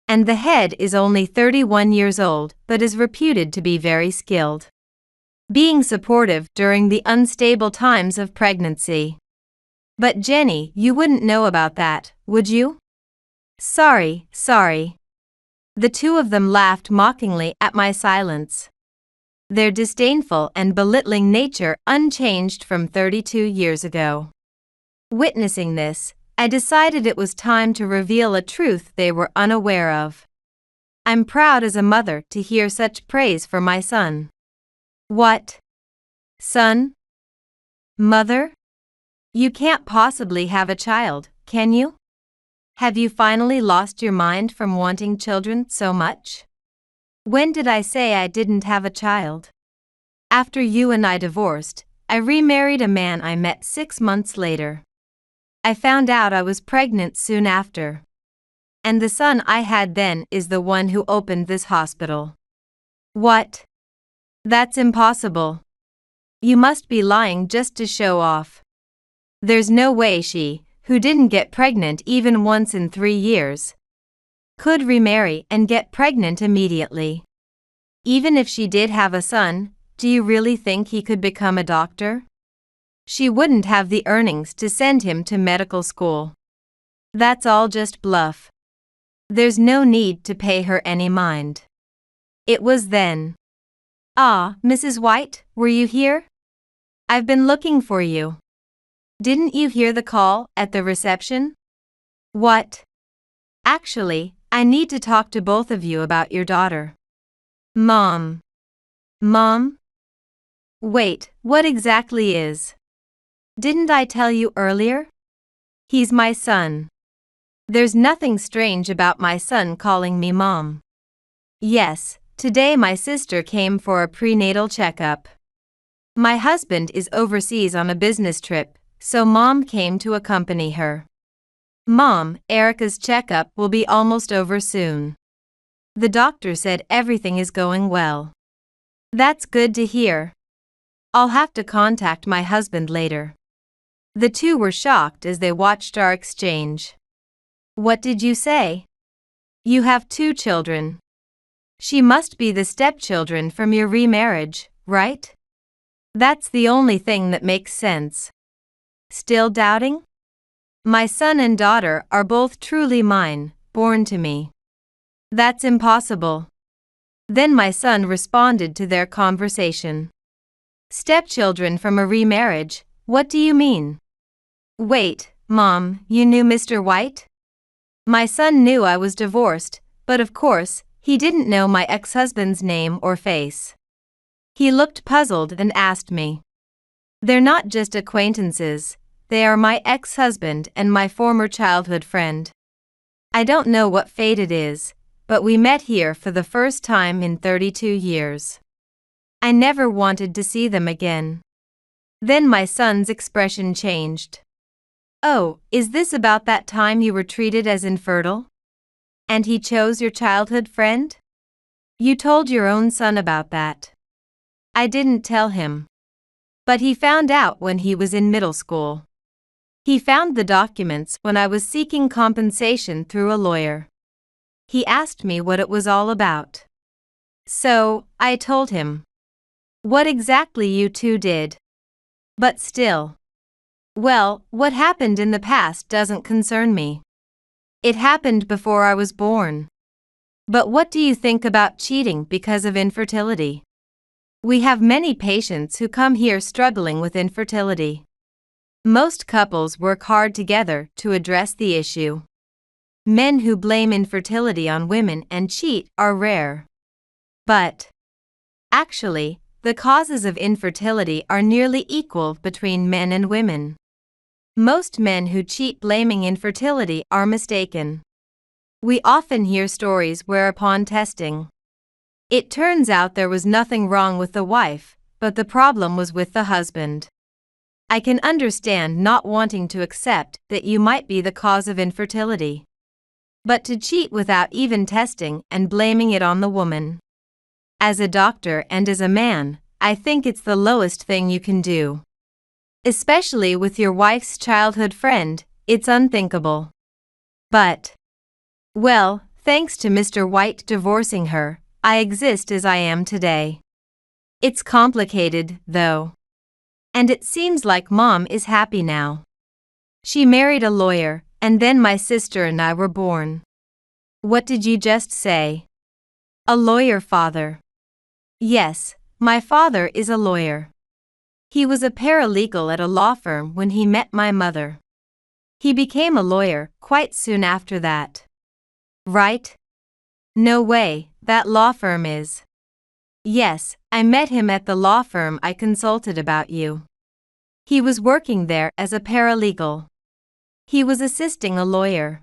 And the head is only 31 years old but is reputed to be very skilled. Being supportive during the unstable times of pregnancy. But Jenny, you wouldn't know about that, would you? Sorry. The two of them laughed mockingly at my silence. Their disdainful and belittling nature unchanged from 32 years ago. Witnessing this, I decided it was time to reveal a truth they were unaware of. I'm proud as a mother to hear such praise for my son. What? Son? Mother? You can't possibly have a child, can you? Have you finally lost your mind from wanting children so much? When did I say I didn't have a child? After you and I divorced, I remarried a man I met 6 months later. I found out I was pregnant soon after. And the son I had then is the one who opened this hospital. What? That's impossible. You must be lying just to show off. There's no way she, who didn't get pregnant even once in 3 years, could remarry and get pregnant immediately. Even if she did have a son, do you really think he could become a doctor? She wouldn't have the earnings to send him to medical school. That's all just bluff. There's no need to pay her any mind. It was then. Ah, Mrs. White, were you here? I've been looking for you. Didn't you hear the call at the reception? What? Actually, I need to talk to both of you about your daughter. Mom. Mom? Wait, what exactly is? Didn't I tell you earlier? He's my son. There's nothing strange about my son calling me Mom. Yes, today my sister came for a prenatal checkup. My husband is overseas on a business trip, so Mom came to accompany her. Mom, Erica's checkup will be almost over soon. The doctor said everything is going well. That's good to hear. I'll have to contact my husband later. The two were shocked as they watched our exchange. What did you say? You have 2 children. She must be the stepchildren from your remarriage, right? That's the only thing that makes sense. Still doubting? My son and daughter are both truly mine, born to me. That's impossible. Then my son responded to their conversation. Stepchildren from a remarriage, what do you mean? Wait, Mom, you knew Mr. White? My son knew I was divorced, but of course, he didn't know my ex-husband's name or face. He looked puzzled and asked me. They're not just acquaintances, they are my ex-husband and my former childhood friend. I don't know what fate it is, but we met here for the first time in 32 years. I never wanted to see them again. Then my son's expression changed. Oh, is this about that time you were treated as infertile? And he chose your childhood friend? You told your own son about that. I didn't tell him. But he found out when he was in middle school. He found the documents when I was seeking compensation through a lawyer. He asked me what it was all about. So, I told him. What exactly you two did. But still. Well, what happened in the past doesn't concern me. It happened before I was born. But what do you think about cheating because of infertility? We have many patients who come here struggling with infertility. Most couples work hard together to address the issue. Men who blame infertility on women and cheat are rare. But actually, the causes of infertility are nearly equal between men and women. Most men who cheat blaming infertility are mistaken. We often hear stories where upon testing, it turns out there was nothing wrong with the wife, but the problem was with the husband. I can understand not wanting to accept that you might be the cause of infertility. But to cheat without even testing and blaming it on the woman. As a doctor and as a man, I think it's the lowest thing you can do. Especially with your wife's childhood friend, it's unthinkable. But, well, thanks to Mr. White divorcing her, I exist as I am today. It's complicated, though. And it seems like Mom is happy now. She married a lawyer, and then my sister and I were born. What did you just say? A lawyer, father. Yes, my father is a lawyer. He was a paralegal at a law firm when he met my mother. He became a lawyer quite soon after that. Right? No way, that law firm is. Yes, I met him at the law firm I consulted about you. He was working there as a paralegal. He was assisting a lawyer.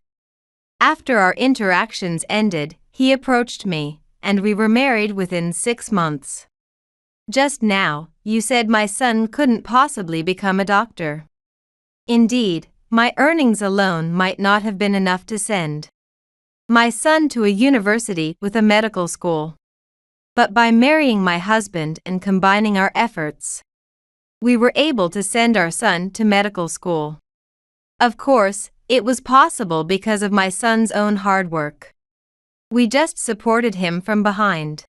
After our interactions ended, he approached me, and we were married within 6 months. Just now, you said my son couldn't possibly become a doctor. Indeed, my earnings alone might not have been enough to send my son to a university with a medical school. But by marrying my husband and combining our efforts, we were able to send our son to medical school. Of course, it was possible because of my son's own hard work. We just supported him from behind.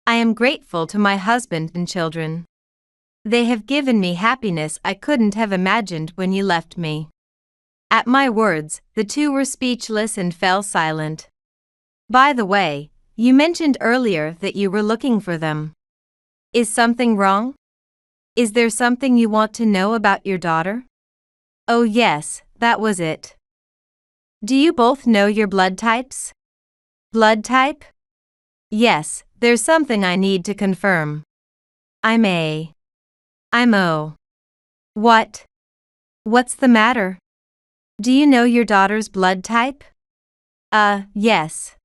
I am grateful to my husband and children. They have given me happiness I couldn't have imagined when you left me. At my words, the two were speechless and fell silent. By the way, you mentioned earlier that you were looking for them. Is something wrong? Is there something you want to know about your daughter? Oh yes, that was it. Do you both know your blood types? Blood type? Yes, there's something I need to confirm. I'm A. I'm O. What? What's the matter? Do you know your daughter's blood type? Yes.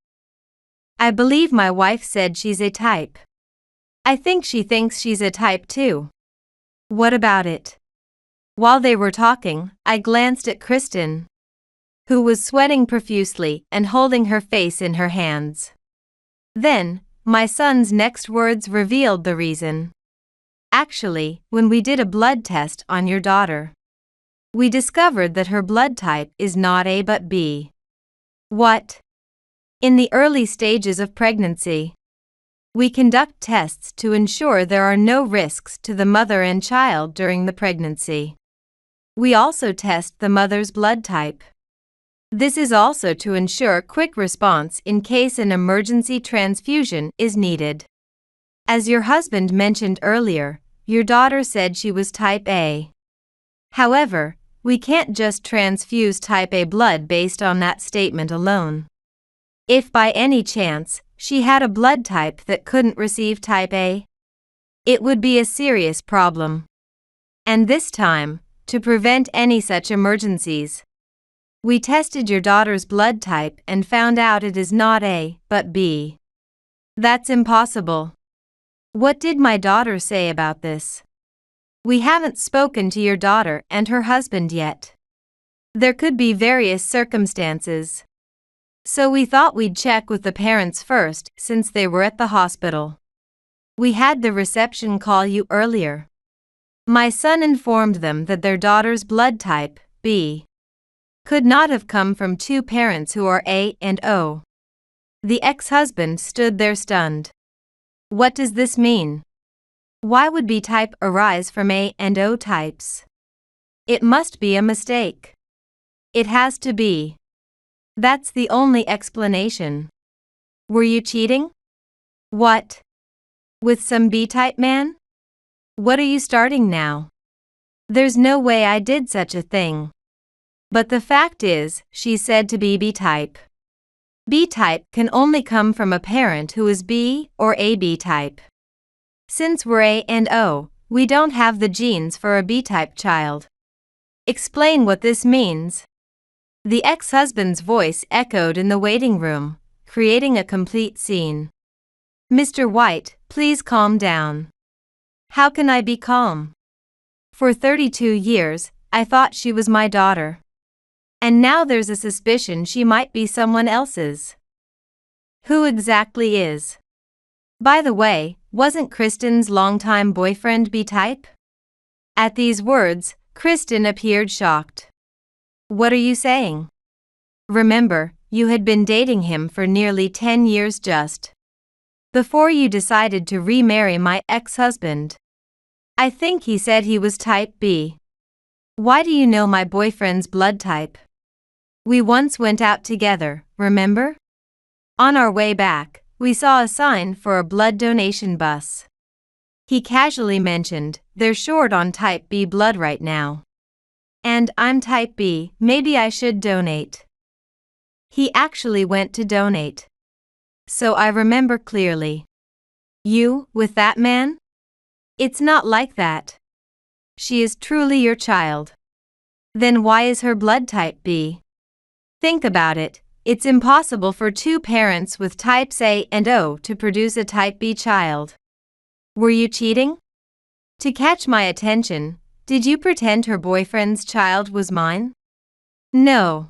I believe my wife said she's a type. I think she thinks she's a type too. What about it? While they were talking, I glanced at Kristen, who was sweating profusely and holding her face in her hands. Then, my son's next words revealed the reason. Actually, when we did a blood test on your daughter, we discovered that her blood type is not A but B. What? In the early stages of pregnancy, we conduct tests to ensure there are no risks to the mother and child during the pregnancy. We also test the mother's blood type. This is also to ensure quick response in case an emergency transfusion is needed. As your husband mentioned earlier, your daughter said she was type A. However, we can't just transfuse type A blood based on that statement alone. If by any chance she had a blood type that couldn't receive type A, it would be a serious problem. And this time, to prevent any such emergencies, we tested your daughter's blood type and found out it is not A, but B. That's impossible. What did my daughter say about this? We haven't spoken to your daughter and her husband yet. There could be various circumstances. So we thought we'd check with the parents first since they were at the hospital. We had the reception call you earlier. My son informed them that their daughter's blood type, B, could not have come from two parents who are A and O. The ex-husband stood there stunned. What does this mean? Why would B type arise from A and O types? It must be a mistake. It has to be. That's the only explanation. Were you cheating? What? With some B-type man? What are you starting now? There's no way I did such a thing. But the fact is, she's said to be B-type. B-type can only come from a parent who is B or AB type. Since we're A and O, we don't have the genes for a B-type child. Explain what this means. The ex-husband's voice echoed in the waiting room, creating a complete scene. Mr. White, please calm down. How can I be calm? For 32 years, I thought she was my daughter. And now there's a suspicion she might be someone else's. Who exactly is? By the way, wasn't Kristen's longtime boyfriend B-type? At these words, Kristen appeared shocked. What are you saying? Remember, you had been dating him for nearly 10 years just before you decided to remarry my ex-husband. I think he said he was type B. Why do you know my boyfriend's blood type? We once went out together, remember? On our way back, we saw a sign for a blood donation bus. He casually mentioned, they're short on type B blood right now. And I'm type B, maybe I should donate. He actually went to donate. So I remember clearly. You, with that man? It's not like that. She is truly your child. Then why is her blood type B? Think about it, it's impossible for two parents with types A and O to produce a type B child. Were you cheating? To catch my attention, did you pretend her boyfriend's child was mine? No.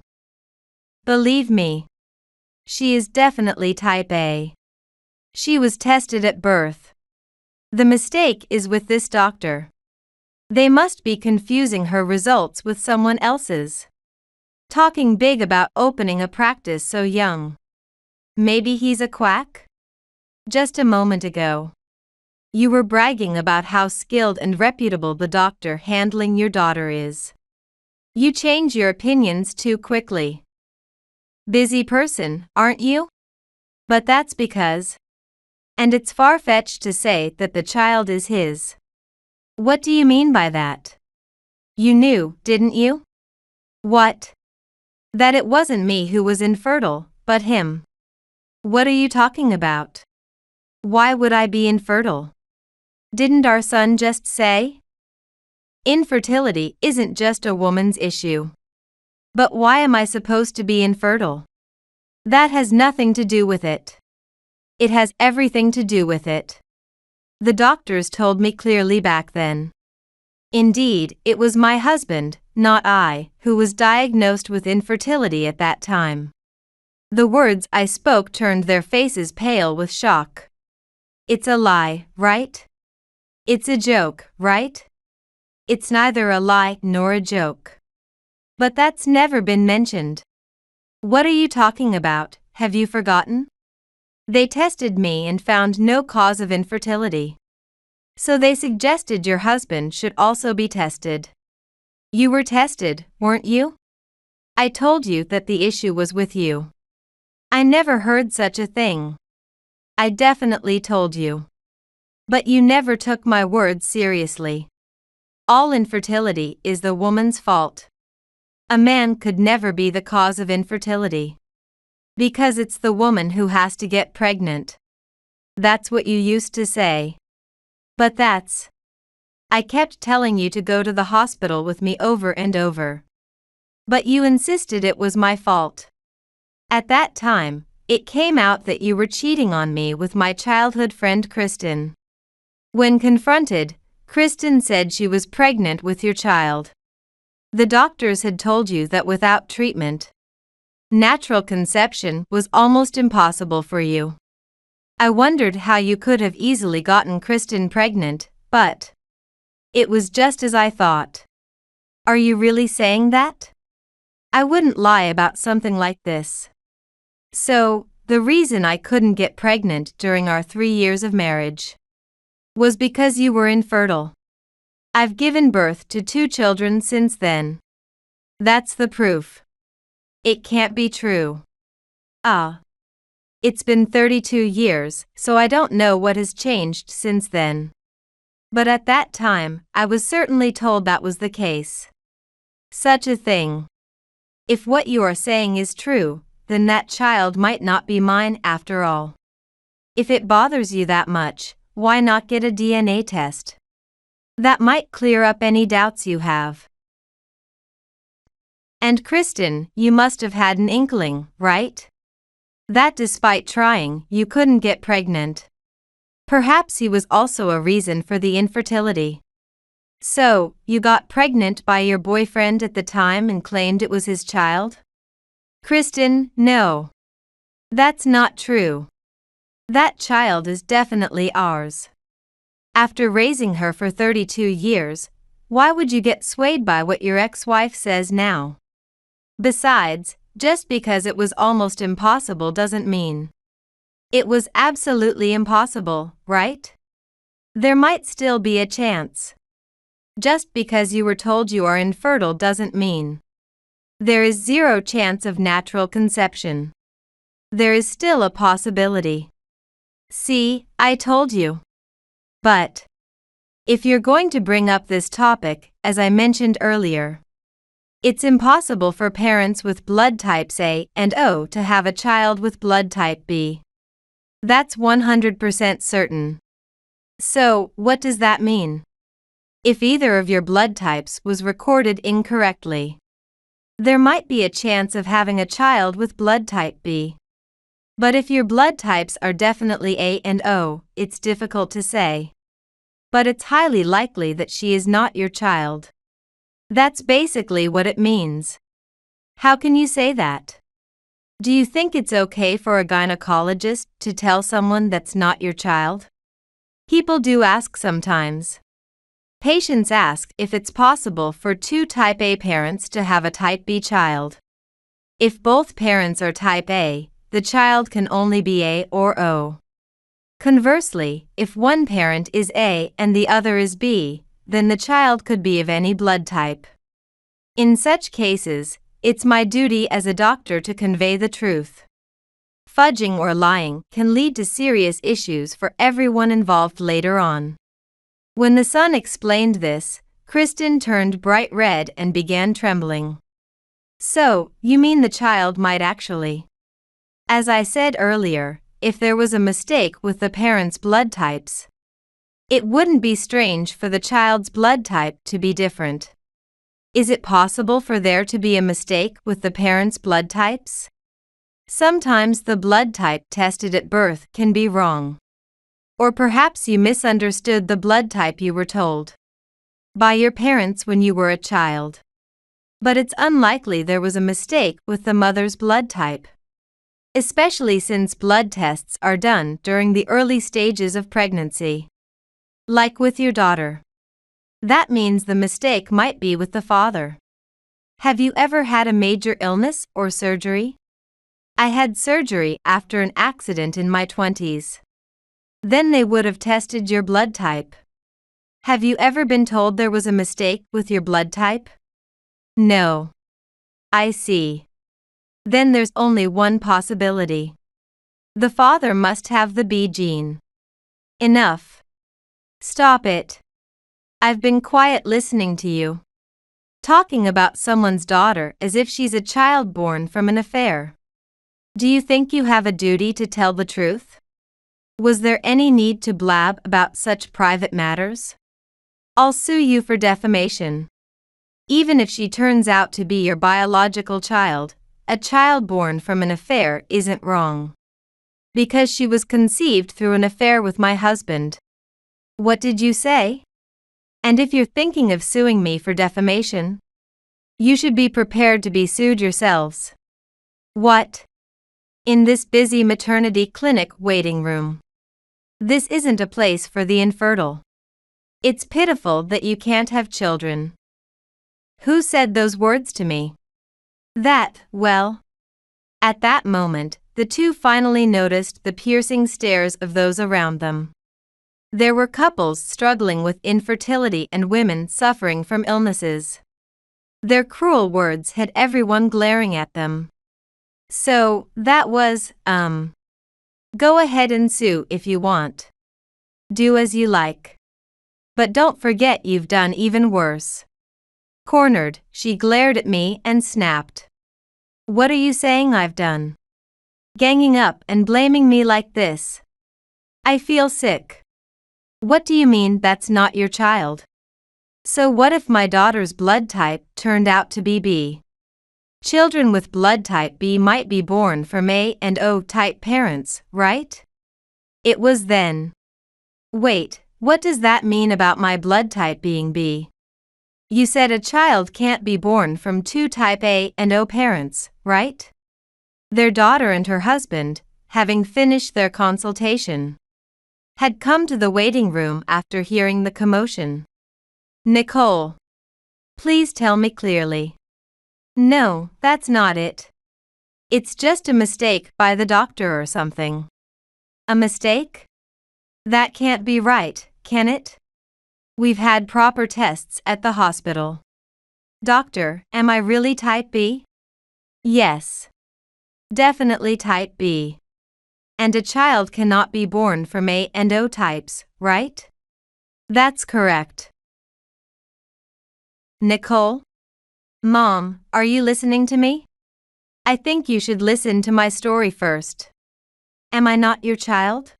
Believe me. She is definitely type A. She was tested at birth. The mistake is with this doctor. They must be confusing her results with someone else's. talking big about opening a practice so young. Maybe he's a quack? Just a moment ago, you were bragging about how skilled and reputable the doctor handling your daughter is. You change your opinions too quickly. Busy person, aren't you? But that's because. And it's far-fetched to say that the child is his. What do you mean by that? You knew, didn't you? What? That it wasn't me who was infertile, but him. What are you talking about? Why would I be infertile? Didn't our son just say? Infertility isn't just a woman's issue. But why am I supposed to be infertile? That has nothing to do with it. It has everything to do with it. The doctors told me clearly back then. Indeed, it was my husband, not I, who was diagnosed with infertility at that time. The words I spoke turned their faces pale with shock. It's a lie, right? It's a joke, right? It's neither a lie nor a joke. But that's never been mentioned. What are you talking about, have you forgotten? They tested me and found no cause of infertility. So they suggested your husband should also be tested. You were tested, weren't you? I told you that the issue was with you. I never heard such a thing. I definitely told you. But you never took my words seriously. All infertility is the woman's fault. A man could never be the cause of infertility. Because it's the woman who has to get pregnant. That's what you used to say. But that's. I kept telling you to go to the hospital with me over and over. But you insisted it was my fault. At that time, it came out that you were cheating on me with my childhood friend Kristen. When confronted, Kristen said she was pregnant with your child. The doctors had told you that without treatment, natural conception was almost impossible for you. I wondered how you could have easily gotten Kristen pregnant, but it was just as I thought. Are you really saying that? I wouldn't lie about something like this. So, the reason I couldn't get pregnant during our 3 years of marriage was because you were infertile. I've given birth to 2 children since then. That's the proof. It can't be true. It's been 32 years, so I don't know what has changed since then. But at that time, I was certainly told that was the case. Such a thing. If what you are saying is true, then that child might not be mine after all. If it bothers you that much, why not get a DNA test? That might clear up any doubts you have. And Kristen, you must have had an inkling, right? That despite trying, you couldn't get pregnant. Perhaps he was also a reason for the infertility. So, you got pregnant by your boyfriend at the time and claimed it was his child? Kristen, no. That's not true. That child is definitely ours. After raising her for 32 years, why would you get swayed by what your ex-wife says now? Besides, just because it was almost impossible doesn't mean it was absolutely impossible, right? There might still be a chance. Just because you were told you are infertile doesn't mean there is 0 chance of natural conception. There is still a possibility. See, I told you. But if you're going to bring up this topic, as I mentioned earlier, it's impossible for parents with blood types A and O to have a child with blood type B. That's 100% certain. So, what does that mean? If either of your blood types was recorded incorrectly, there might be a chance of having a child with blood type B. But if your blood types are definitely A and O, it's difficult to say. But it's highly likely that she is not your child. That's basically what it means. How can you say that? Do you think it's okay for a gynecologist to tell someone that's not your child? People do ask sometimes. Patients ask if it's possible for 2 type A parents to have a type B child. If both parents are type A, the child can only be A or O. Conversely, if one parent is A and the other is B, then the child could be of any blood type. In such cases, it's my duty as a doctor to convey the truth. Fudging or lying can lead to serious issues for everyone involved later on. When the son explained this, Kristen turned bright red and began trembling. So, you mean the child might actually? As I said earlier, if there was a mistake with the parents' blood types, it wouldn't be strange for the child's blood type to be different. Is it possible for there to be a mistake with the parents' blood types? Sometimes the blood type tested at birth can be wrong. Or perhaps you misunderstood the blood type you were told by your parents when you were a child. But it's unlikely there was a mistake with the mother's blood type, especially since blood tests are done during the early stages of pregnancy. Like with your daughter. That means the mistake might be with the father. Have you ever had a major illness or surgery? I had surgery after an accident in my 20s. Then they would have tested your blood type. Have you ever been told there was a mistake with your blood type? No. I see. Then there's only one possibility. The father must have the B gene. Enough. Stop it. I've been quiet listening to you. Talking about someone's daughter as if she's a child born from an affair. Do you think you have a duty to tell the truth? Was there any need to blab about such private matters? I'll sue you for defamation. Even if she turns out to be your biological child, a child born from an affair isn't wrong. Because she was conceived through an affair with my husband. What did you say? And if you're thinking of suing me for defamation, you should be prepared to be sued yourselves. What? In this busy maternity clinic waiting room. This isn't a place for the infertile. It's pitiful that you can't have children. Who said those words to me? Well. At that moment, the two finally noticed the piercing stares of those around them. There were couples struggling with infertility and women suffering from illnesses. Their cruel words had everyone glaring at them. So, that was, Go ahead and sue if you want. Do as you like. But don't forget you've done even worse. Cornered, she glared at me and snapped. What are you saying I've done? Ganging up and blaming me like this? I feel sick. What do you mean that's not your child? So what if my daughter's blood type turned out to be B? Children with blood type B might be born from A and O type parents, right? It was then. Wait, what does that mean about my blood type being B? You said a child can't be born from two type A and O parents, right? Their daughter and her husband, having finished their consultation, had come to the waiting room after hearing the commotion. Nicole, please tell me clearly. No, that's not it. It's just a mistake by the doctor or something. A mistake? That can't be right, can it? We've had proper tests at the hospital. Doctor, am I really type B? Yes. Definitely type B. And a child cannot be born from A and O types, right? That's correct. Nicole? Mom, are you listening to me? I think you should listen to my story first. Am I not your child?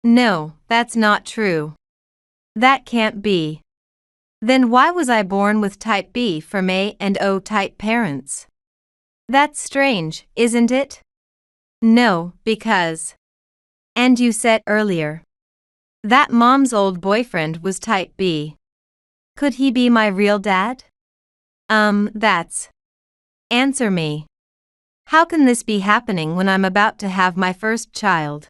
No, that's not true. That can't be. Then why was I born with type B from A and O type parents? That's strange, isn't it? No, because. And you said earlier that Mom's old boyfriend was type B. Could he be my real dad? That's. Answer me. How can this be happening when I'm about to have my first child?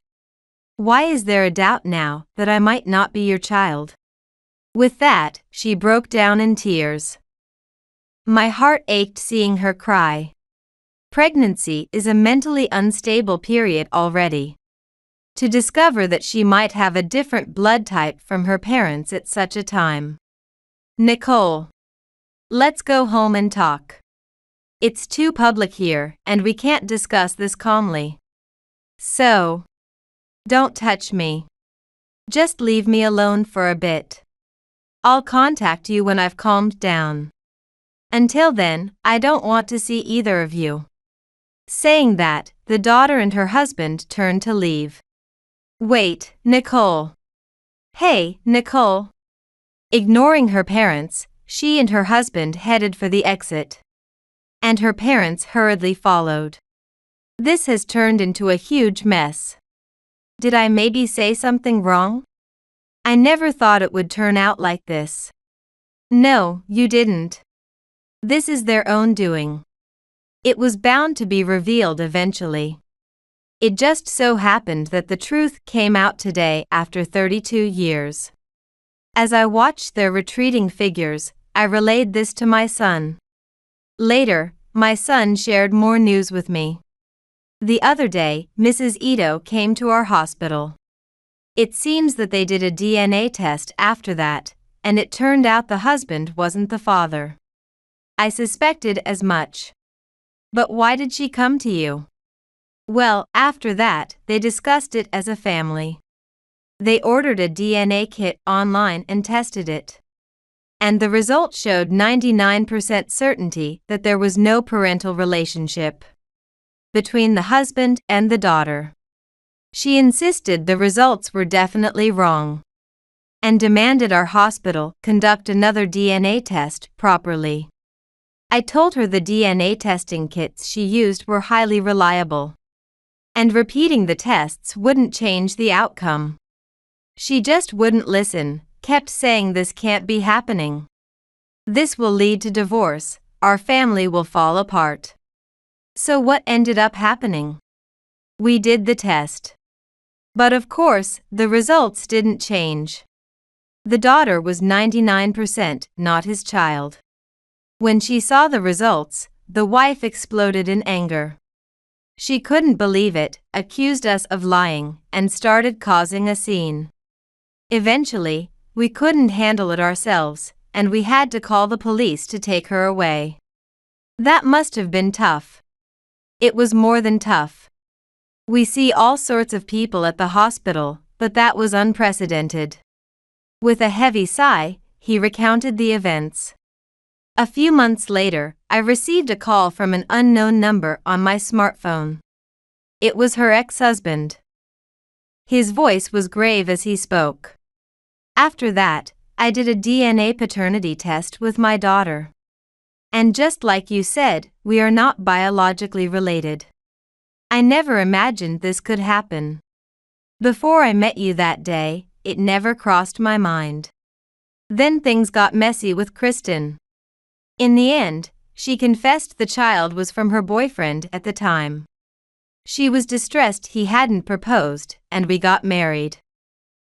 Why is there a doubt now that I might not be your child? With that, she broke down in tears. My heart ached seeing her cry. Pregnancy is a mentally unstable period already. To discover that she might have a different blood type from her parents at such a time. Nicole. Let's go home and talk. It's too public here, and we can't discuss this calmly. So, don't touch me. Just leave me alone for a bit. I'll contact you when I've calmed down. Until then, I don't want to see either of you. Saying that, the daughter and her husband turned to leave. Wait, Nicole. Hey, Nicole. Ignoring her parents, she and her husband headed for the exit. And her parents hurriedly followed. This has turned into a huge mess. Did I maybe say something wrong? I never thought it would turn out like this. No, you didn't. This is their own doing. It was bound to be revealed eventually. It just so happened that the truth came out today after 32 years. As I watched their retreating figures, I relayed this to my son. Later, my son shared more news with me. The other day, Mrs. Ito came to our hospital. It seems that they did a DNA test after that, and it turned out the husband wasn't the father. I suspected as much. But why did she come to you? Well, after that, they discussed it as a family. They ordered a DNA kit online and tested it. And the result showed 99% certainty that there was no parental relationship between the husband and the daughter. She insisted the results were definitely wrong and demanded our hospital conduct another DNA test properly. I told her the DNA testing kits she used were highly reliable, and repeating the tests wouldn't change the outcome. She just wouldn't listen, kept saying this can't be happening. This will lead to divorce, our family will fall apart. So what ended up happening? We did the test. But of course, the results didn't change. The daughter was 99% not his child. When she saw the results, the wife exploded in anger. She couldn't believe it, accused us of lying, and started causing a scene. Eventually, we couldn't handle it ourselves, and we had to call the police to take her away. That must have been tough. It was more than tough. We see all sorts of people at the hospital, but that was unprecedented. With a heavy sigh, he recounted the events. A few months later, I received a call from an unknown number on my smartphone. It was her ex-husband. His voice was grave as he spoke. After that, I did a DNA paternity test with my daughter. And just like you said, we are not biologically related. I never imagined this could happen. Before I met you that day, it never crossed my mind. Then things got messy with Kristen. In the end, she confessed the child was from her boyfriend at the time. She was distressed he hadn't proposed, and we got married.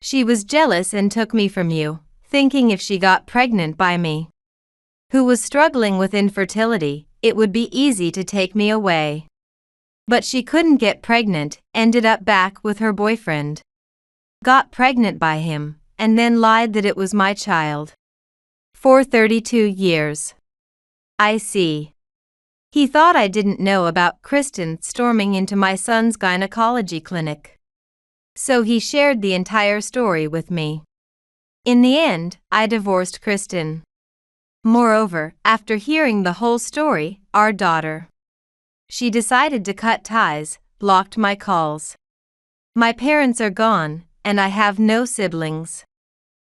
She was jealous and took me from you, thinking if she got pregnant by me, who was struggling with infertility, it would be easy to take me away. But she couldn't get pregnant, ended up back with her boyfriend. Got pregnant by him, and then lied that it was my child. For 32 years. I see. He thought I didn't know about Kristen storming into my son's gynecology clinic. So he shared the entire story with me. In the end, I divorced Kristen. Moreover, after hearing the whole story, our daughter. She decided to cut ties, blocked my calls. My parents are gone, and I have no siblings.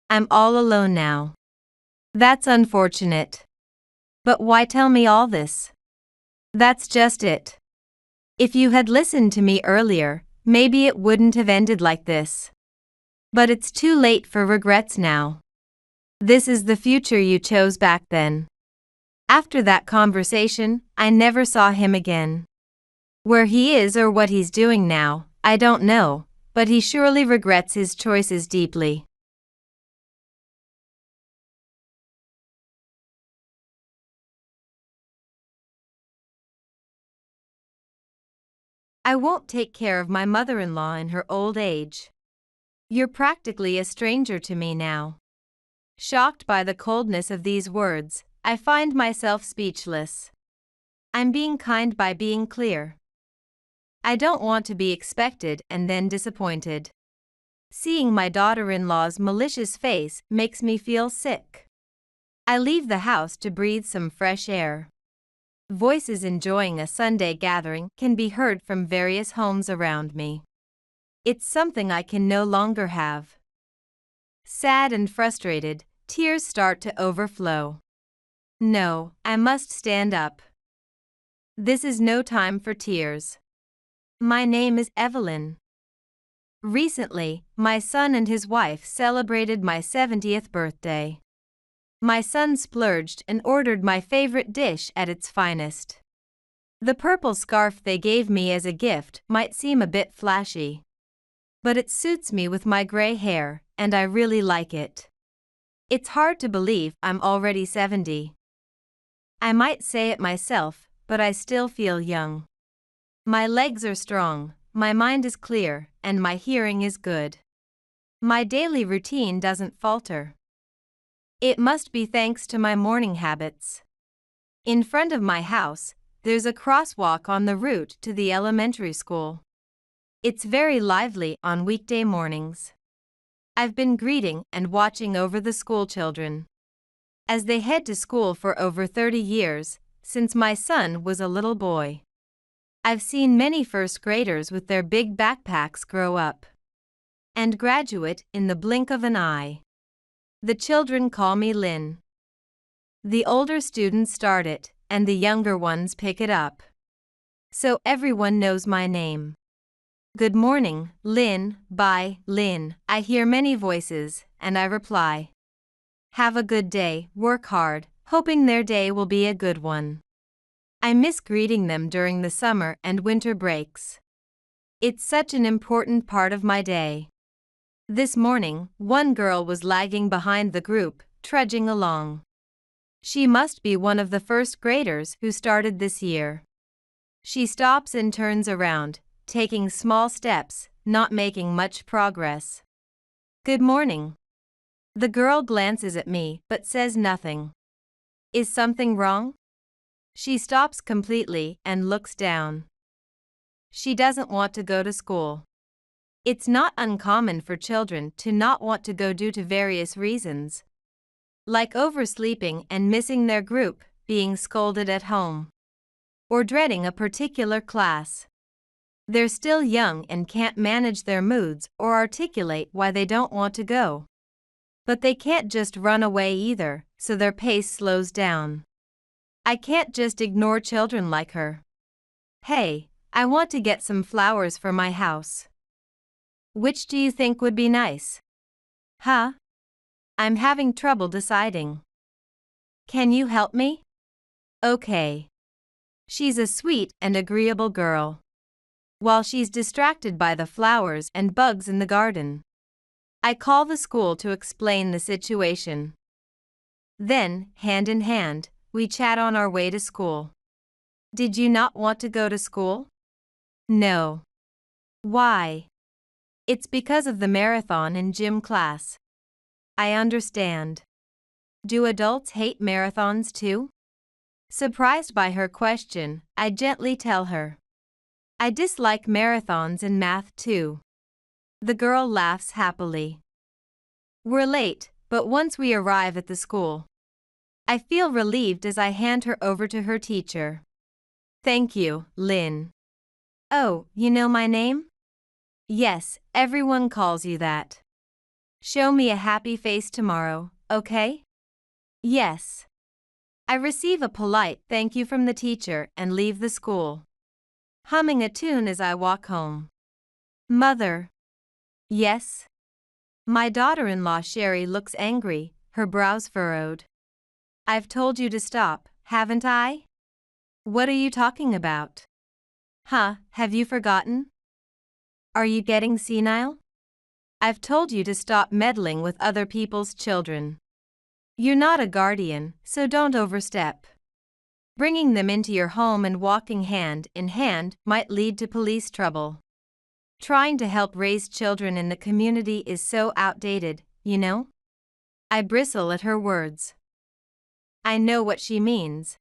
I'm all alone now. That's unfortunate. But why tell me all this? That's just it. If you had listened to me earlier, maybe it wouldn't have ended like this. But it's too late for regrets now. This is the future you chose back then. After that conversation, I never saw him again. Where he is or what he's doing now, I don't know, but he surely regrets his choices deeply. I won't take care of my mother-in-law in her old age. You're practically a stranger to me now. Shocked by the coldness of these words, I find myself speechless. I'm being kind by being clear. I don't want to be expected and then disappointed. Seeing my daughter-in-law's malicious face makes me feel sick. I leave the house to breathe some fresh air. Voices enjoying a Sunday gathering can be heard from various homes around me. It's something I can no longer have. Sad and frustrated, tears start to overflow. No, I must stand up. This is no time for tears. My name is Evelyn. Recently, my son and his wife celebrated my 70th birthday. My son splurged and ordered my favorite dish at its finest. The purple scarf they gave me as a gift might seem a bit flashy, but it suits me with my gray hair, and I really like it. It's hard to believe I'm already 70. I might say it myself, but I still feel young. My legs are strong, my mind is clear, and my hearing is good. My daily routine doesn't falter. It must be thanks to my morning habits. In front of my house, there's a crosswalk on the route to the elementary school. It's very lively on weekday mornings. I've been greeting and watching over the school children as they head to school for over 30 years, since my son was a little boy. I've seen many first graders with their big backpacks grow up and graduate in the blink of an eye. The children call me Lynn. The older students start it, and the younger ones pick it up. So everyone knows my name. Good morning, Lynn. Bye, Lynn. I hear many voices, and I reply. Have a good day, work hard, hoping their day will be a good one. I miss greeting them during the summer and winter breaks. It's such an important part of my day. This morning, one girl was lagging behind the group, trudging along. She must be one of the first graders who started this year. She stops and turns around, taking small steps, not making much progress. Good morning. The girl glances at me but says nothing. Is something wrong? She stops completely and looks down. She doesn't want to go to school. It's not uncommon for children to not want to go due to various reasons, like oversleeping and missing their group, being scolded at home, or dreading a particular class. They're still young and can't manage their moods or articulate why they don't want to go. But they can't just run away either, so their pace slows down. I can't just ignore children like her. Hey, I want to get some flowers for my house. Which do you think would be nice? Huh? I'm having trouble deciding. Can you help me? Okay. She's a sweet and agreeable girl. While she's distracted by the flowers and bugs in the garden, I call the school to explain the situation. Then, hand in hand, we chat on our way to school. Did you not want to go to school? No. Why? It's because of the marathon in gym class. I understand. Do adults hate marathons too? Surprised by her question, I gently tell her. I dislike marathons in math too. The girl laughs happily. We're late, but once we arrive at the school, I feel relieved as I hand her over to her teacher. Thank you, Lynn. Oh, you know my name? Yes, everyone calls you that. Show me a happy face tomorrow, okay? Yes. I receive a polite thank you from the teacher and leave the school, humming a tune as I walk home. Mother. Yes? My daughter-in-law Sherry looks angry, her brows furrowed. I've told you to stop, haven't I? What are you talking about? Huh, have you forgotten? Are you getting senile? I've told you to stop meddling with other people's children. You're not a guardian, so don't overstep. Bringing them into your home and walking hand in hand might lead to police trouble. Trying to help raise children in the community is so outdated, you know? I bristle at her words. I know what she means.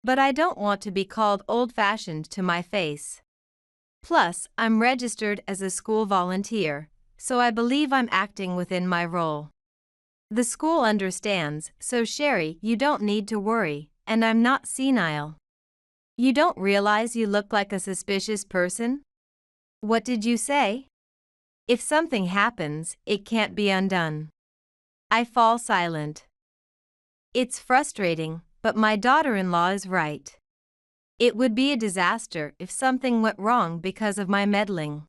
But I don't want to be called old-fashioned to my face. Plus, I'm registered as a school volunteer, so I believe I'm acting within my role. The school understands, so Sherry, you don't need to worry, and I'm not senile. You don't realize you look like a suspicious person? What did you say? If something happens, it can't be undone. I fall silent. It's frustrating, but my daughter-in-law is right. It would be a disaster if something went wrong because of my meddling.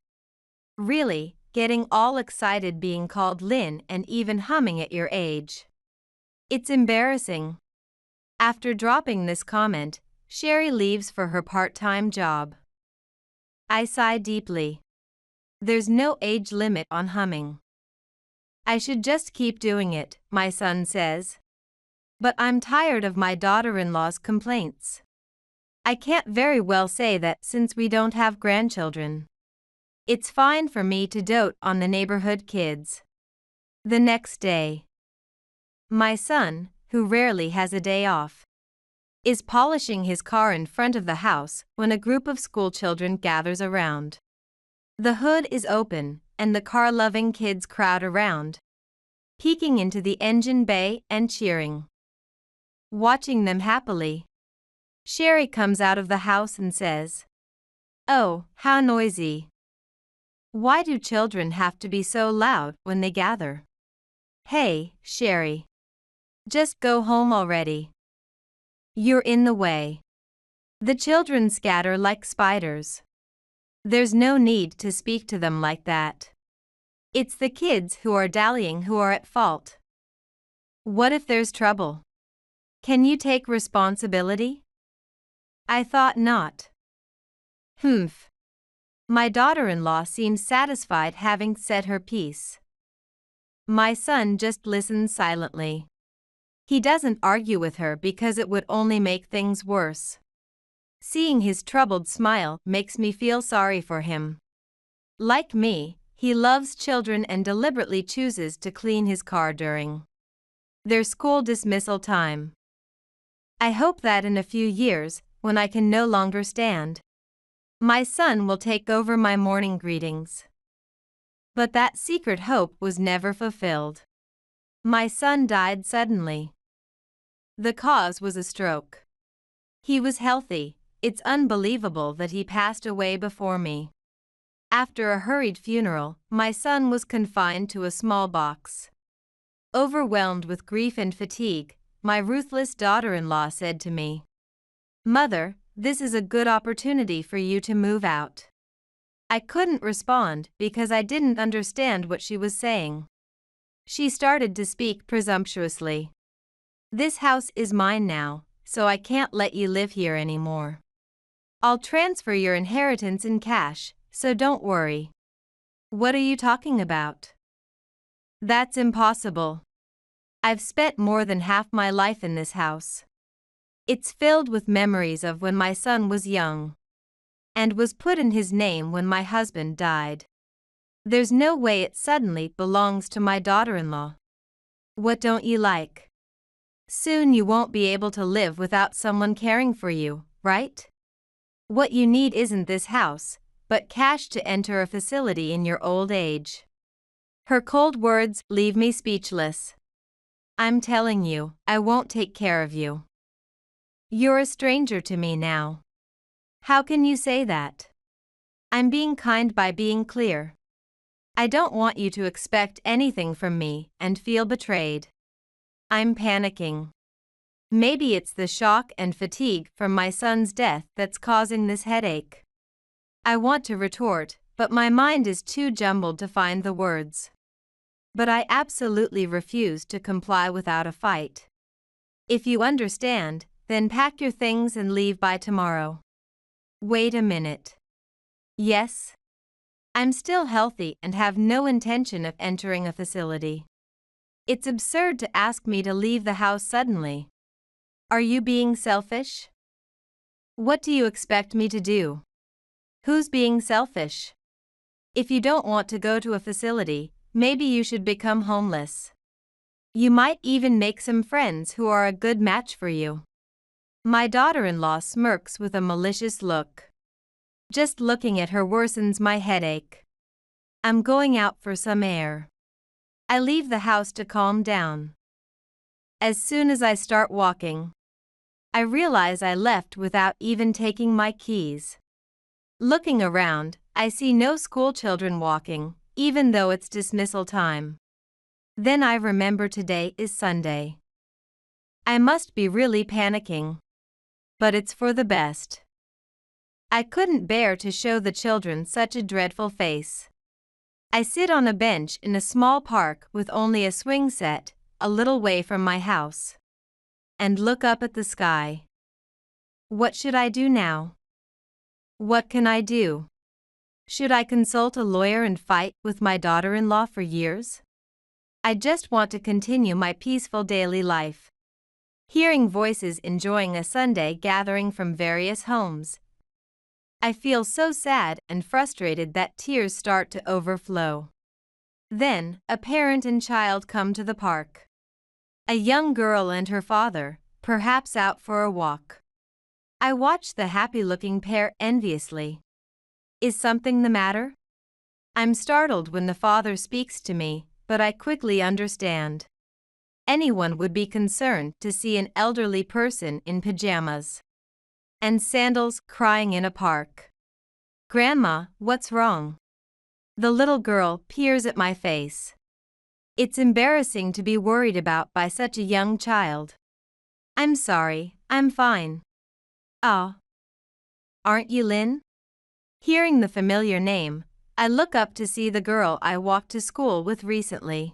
Really, getting all excited being called Lynn and even humming at your age. It's embarrassing. After dropping this comment, Sherry leaves for her part-time job. I sigh deeply. There's no age limit on humming. I should just keep doing it, my son says. But I'm tired of my daughter-in-law's complaints. I can't very well say that since we don't have grandchildren. It's fine for me to dote on the neighborhood kids. The next day. My son, who rarely has a day off, is polishing his car in front of the house when a group of schoolchildren gathers around. The hood is open, and the car-loving kids crowd around, peeking into the engine bay and cheering. Watching them happily, Sherry comes out of the house and says, "Oh, how noisy. Why do children have to be so loud when they gather? Hey, Sherry. Just go home already. You're in the way." The children scatter like spiders. There's no need to speak to them like that. It's the kids who are dallying who are at fault. What if there's trouble? Can you take responsibility? I thought not. Humph. My daughter-in-law seems satisfied having said her piece. My son just listens silently. He doesn't argue with her because it would only make things worse. Seeing his troubled smile makes me feel sorry for him. Like me, he loves children and deliberately chooses to clean his car during their school dismissal time. I hope that in a few years, when I can no longer stand, my son will take over my morning greetings. But that secret hope was never fulfilled. My son died suddenly. The cause was a stroke. He was healthy. It's unbelievable that he passed away before me. After a hurried funeral, my son was confined to a small box. Overwhelmed with grief and fatigue, my ruthless daughter-in-law said to me, "Mother, this is a good opportunity for you to move out." I couldn't respond because I didn't understand what she was saying. She started to speak presumptuously. "This house is mine now, so I can't let you live here anymore. I'll transfer your inheritance in cash, so don't worry." What are you talking about? That's impossible. I've spent more than half my life in this house. It's filled with memories of when my son was young, and was put in his name when my husband died. There's no way it suddenly belongs to my daughter-in-law. What don't you like? Soon you won't be able to live without someone caring for you, right? What you need isn't this house, but cash to enter a facility in your old age. Her cold words leave me speechless. I'm telling you, I won't take care of you. You're a stranger to me now. How can you say that? I'm being kind by being clear. I don't want you to expect anything from me and feel betrayed. I'm panicking. Maybe it's the shock and fatigue from my son's death that's causing this headache. I want to retort, but my mind is too jumbled to find the words. But I absolutely refuse to comply without a fight. If you understand, then pack your things and leave by tomorrow. Wait a minute. Yes? I'm still healthy and have no intention of entering a facility. It's absurd to ask me to leave the house suddenly. Are you being selfish? What do you expect me to do? Who's being selfish? If you don't want to go to a facility, maybe you should become homeless. You might even make some friends who are a good match for you. My daughter-in-law smirks with a malicious look. Just looking at her worsens my headache. I'm going out for some air. I leave the house to calm down. As soon as I start walking, I realize I left without even taking my keys. Looking around, I see no school children walking, even though it's dismissal time. Then I remember today is Sunday. I must be really panicking. But it's for the best. I couldn't bear to show the children such a dreadful face. I sit on a bench in a small park with only a swing set, a little way from my house, and look up at the sky. What should I do now? What can I do? Should I consult a lawyer and fight with my daughter-in-law for years? I just want to continue my peaceful daily life. Hearing voices enjoying a Sunday gathering from various homes. I feel so sad and frustrated that tears start to overflow. Then, a parent and child come to the park. A young girl and her father, perhaps out for a walk. I watch the happy-looking pair enviously. Is something the matter? I'm startled when the father speaks to me, but I quickly understand. Anyone would be concerned to see an elderly person in pajamas and sandals crying in a park. Grandma, what's wrong? The little girl peers at my face. It's embarrassing to be worried about by such a young child. I'm sorry, I'm fine. Ah. Aren't you Lynn? Hearing the familiar name, I look up to see the girl I walked to school with recently.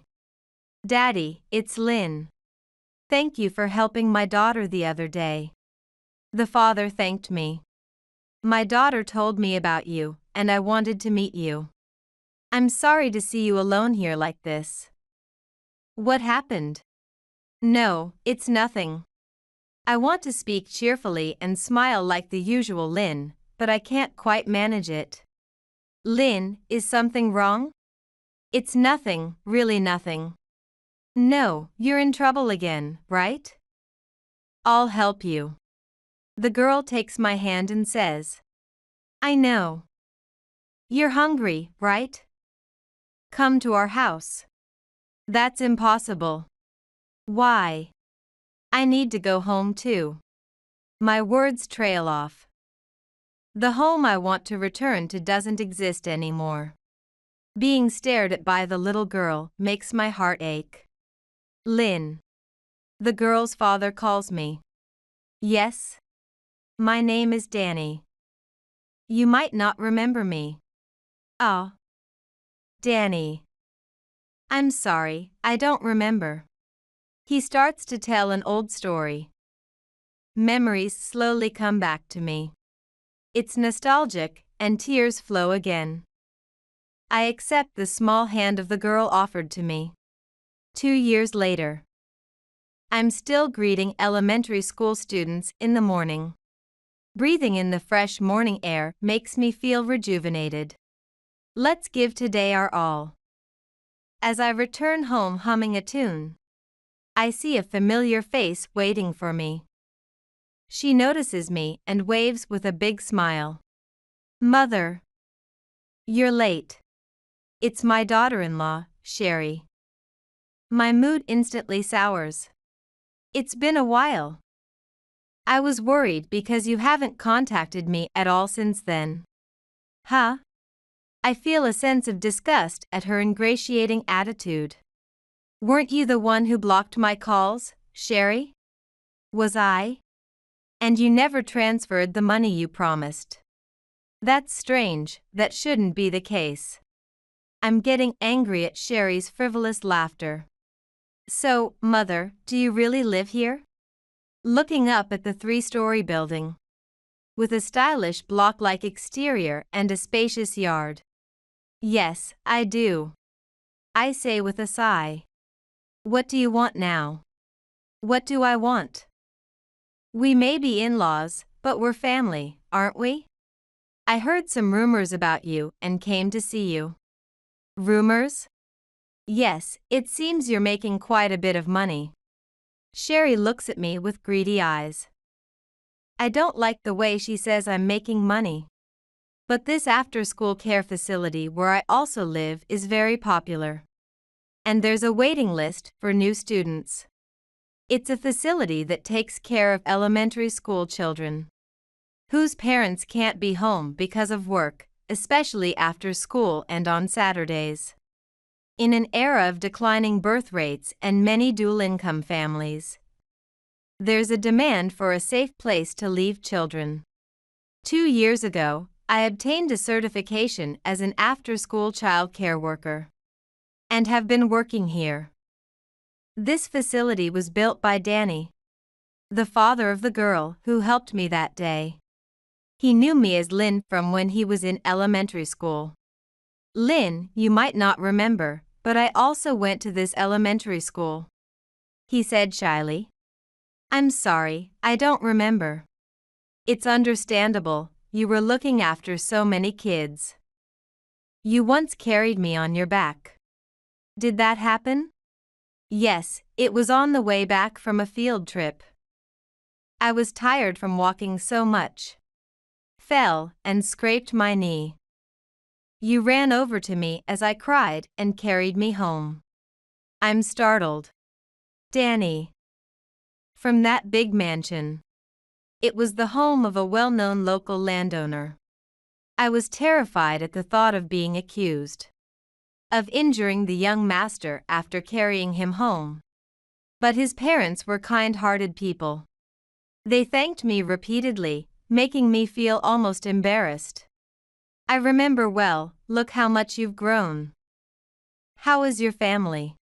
Daddy, it's Lynn. Thank you for helping my daughter the other day. The father thanked me. My daughter told me about you, and I wanted to meet you. I'm sorry to see you alone here like this. What happened? No, it's nothing. I want to speak cheerfully and smile like the usual Lynn, but I can't quite manage it. Lynn, is something wrong? It's nothing, really nothing. No, you're in trouble again, right? I'll help you. The girl takes my hand and says, I know. You're hungry, right? Come to our house. That's impossible. Why? I need to go home too. My words trail off. The home I want to return to doesn't exist anymore. Being stared at by the little girl makes my heart ache. Lynn. The girl's father calls me. Yes? My name is Danny. You might not remember me. Ah. Danny. I'm sorry, I don't remember. He starts to tell an old story. Memories slowly come back to me. It's nostalgic, and tears flow again. I accept the small hand of the girl offered to me. 2 years later. I'm still greeting elementary school students in the morning. Breathing in the fresh morning air makes me feel rejuvenated. Let's give today our all. As I return home humming a tune, I see a familiar face waiting for me. She notices me and waves with a big smile. Mother. You're late. It's my daughter-in-law, Sherry. My mood instantly sours. It's been a while. I was worried because you haven't contacted me at all since then. Huh? I feel a sense of disgust at her ingratiating attitude. Weren't you the one who blocked my calls, Sherry? Was I? And you never transferred the money you promised. That's strange, that shouldn't be the case. I'm getting angry at Sherry's frivolous laughter. So, Mother, do you really live here? Looking up at the 3-story building. With a stylish block-like exterior and a spacious yard. Yes, I do. I say with a sigh. What do you want now? What do I want? We may be in-laws, But we're family, aren't we? I heard some rumors about you and came to see you. Rumors? Yes, it seems you're making quite a bit of money. Sherry looks at me with greedy eyes. I don't like the way she says I'm making money. But this after-school care facility where I also live is very popular. And there's a waiting list for new students. It's a facility that takes care of elementary school children whose parents can't be home because of work, especially after school and on Saturdays. In an era of declining birth rates and many dual-income families, there's a demand for a safe place to leave children. 2 years ago, I obtained a certification as an after-school child care worker and have been working here. This facility was built by Danny, the father of the girl who helped me that day. He knew me as Lynn from when he was in elementary school. Lynn, you might not remember, but I also went to this elementary school, he said shyly. I'm sorry, I don't remember. It's understandable, you were looking after so many kids. You once carried me on your back. Did that happen? Yes, it was on the way back from a field trip. I was tired from walking so much. Fell and scraped my knee. You ran over to me as I cried and carried me home. I'm startled. Danny. From that big mansion. It was the home of a well-known local landowner. I was terrified at the thought of being accused of injuring the young master after carrying him home. But his parents were kind-hearted people. They thanked me repeatedly, making me feel almost embarrassed. I remember well, look how much you've grown. How is your family?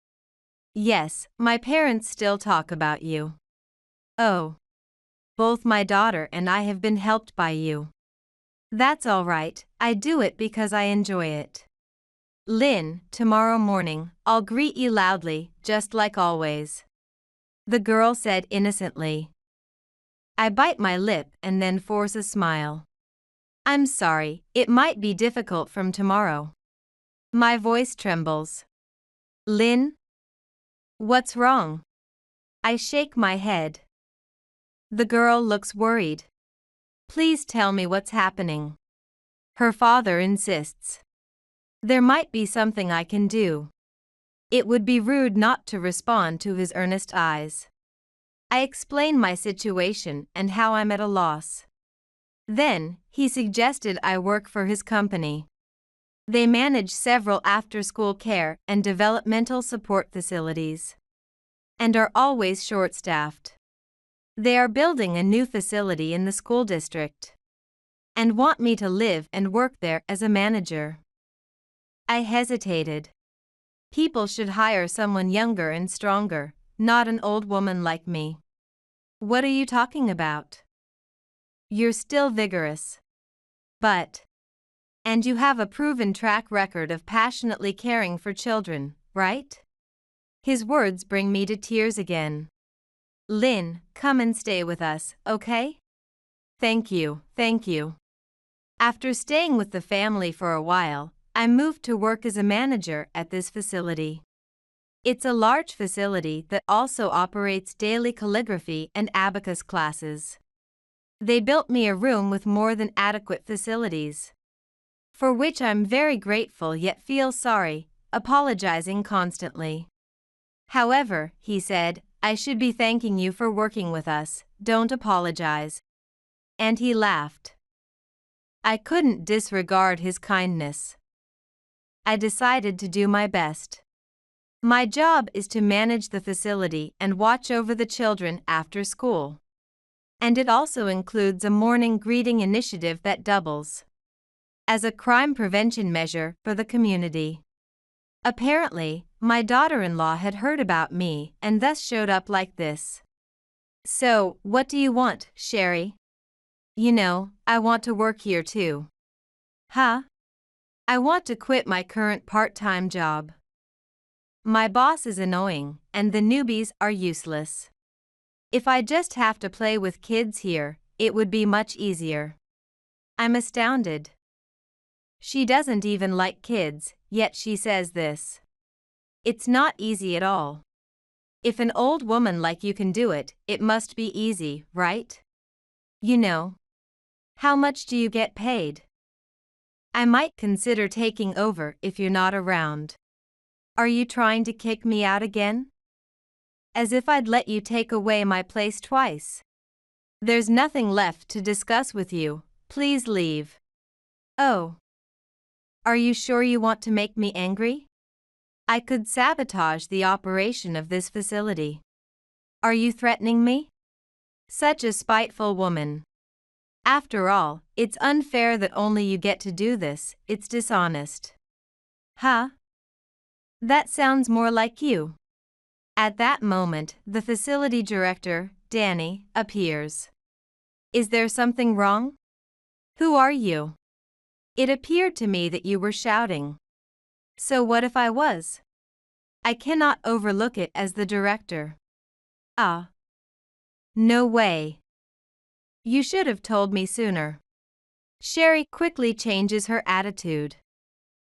Yes, my parents still talk about you. Oh. Both my daughter and I have been helped by you. That's all right, I do it because I enjoy it. Lynn, tomorrow morning, I'll greet you loudly, just like always. The girl said innocently. I bite my lip and then force a smile. I'm sorry, it might be difficult from tomorrow. My voice trembles. Lynn? What's wrong? I shake my head. The girl looks worried. Please tell me what's happening. Her father insists. There might be something I can do. It would be rude not to respond to his earnest eyes. I explain my situation and how I'm at a loss. Then, he suggested I work for his company. They manage several after-school care and developmental support facilities, and are always short-staffed. They are building a new facility in the school district, and want me to live and work there as a manager. I hesitated. People should hire someone younger and stronger, not an old woman like me. What are you talking about? You're still vigorous. And you have a proven track record of passionately caring for children, right? His words bring me to tears again. Lynn, come and stay with us, okay? Thank you, thank you. After staying with the family for a while, I moved to work as a manager at this facility. It's a large facility that also operates daily calligraphy and abacus classes. They built me a room with more than adequate facilities, for which I'm very grateful yet feel sorry, apologizing constantly. However, he said, I should be thanking you for working with us, don't apologize. And he laughed. I couldn't disregard his kindness. I decided to do my best. My job is to manage the facility and watch over the children after school. And it also includes a morning greeting initiative that doubles as a crime prevention measure for the community. Apparently, my daughter-in-law had heard about me and thus showed up like this. So, what do you want, Sherry? You know, I want to work here too. Huh? I want to quit my current part-time job. My boss is annoying, and the newbies are useless. If I just have to play with kids here, it would be much easier. I'm astounded. She doesn't even like kids, yet she says this. It's not easy at all. If an old woman like you can do it, it must be easy, right? You know. How much do you get paid? I might consider taking over if you're not around. Are you trying to kick me out again? As if I'd let you take away my place twice. There's nothing left to discuss with you, please leave. Oh. Are you sure you want to make me angry? I could sabotage the operation of this facility. Are you threatening me? Such a spiteful woman. After all, it's unfair that only you get to do this, it's dishonest. Huh? That sounds more like you. At that moment, the facility director, Danny, appears. Is there something wrong? Who are you? It appeared to me that you were shouting. So what if I was? I cannot overlook it as the director. Ah. No way. You should have told me sooner. Sherry quickly changes her attitude.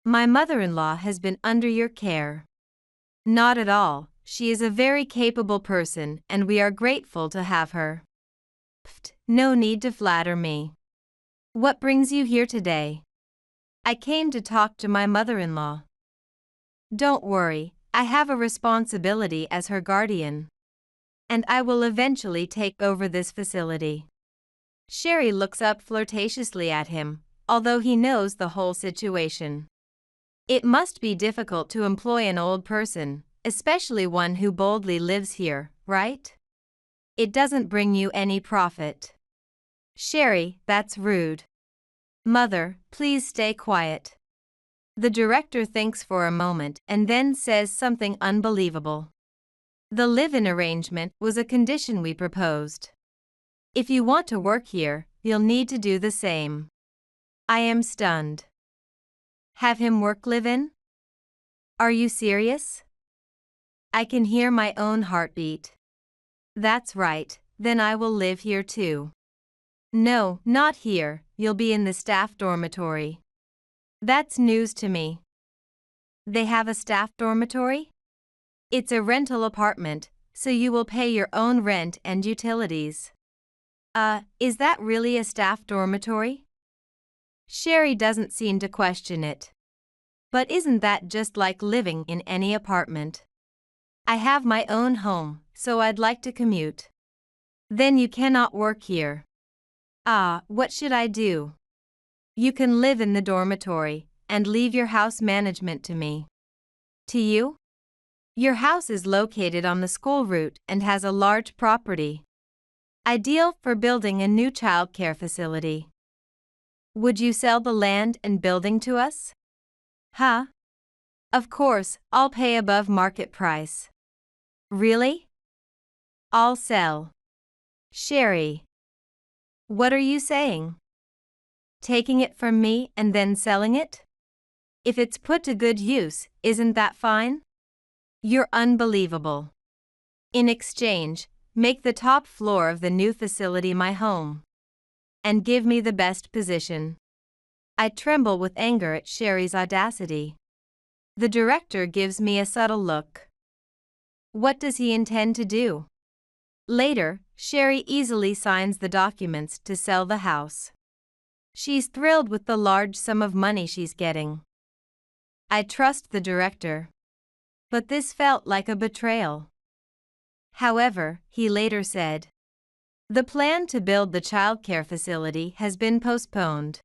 My mother-in-law has been under your care. Not at all, she is a very capable person and we are grateful to have her. Pfft, no need to flatter me. What brings you here today? I came to talk to my mother-in-law. Don't worry, I have a responsibility as her guardian. And I will eventually take over this facility. Sherry looks up flirtatiously at him, although he knows the whole situation. It must be difficult to employ an old person, especially one who boldly lives here, right? It doesn't bring you any profit. Sherry, that's rude. Mother, please stay quiet. The director thinks for a moment and then says something unbelievable. The live-in arrangement was a condition we proposed. If you want to work here, you'll need to do the same. I am stunned. Have him work live-in? Are you serious? I can hear my own heartbeat. That's right, then I will live here too. No, not here, you'll be in the staff dormitory. That's news to me. They have a staff dormitory? It's a rental apartment, so you will pay your own rent and utilities. Is that really a staff dormitory? Sherry doesn't seem to question it. But isn't that just like living in any apartment? I have my own home, so I'd like to commute. Then you cannot work here. What should I do? You can live in the dormitory, and leave your house management to me. To you? Your house is located on the school route and has a large property. Ideal for building a new childcare facility. Would you sell the land and building to us? Huh? Of course, I'll pay above market price. Really? I'll sell. Sherry. What are you saying? Taking it from me and then selling it? If it's put to good use, isn't that fine? You're unbelievable. In exchange, make the top floor of the new facility my home. And give me the best position. I tremble with anger at Sherry's audacity. The director gives me a subtle look. What does he intend to do? Later, Sherry easily signs the documents to sell the house. She's thrilled with the large sum of money she's getting. I trust the director. But this felt like a betrayal. However, he later said, the plan to build the childcare facility has been postponed.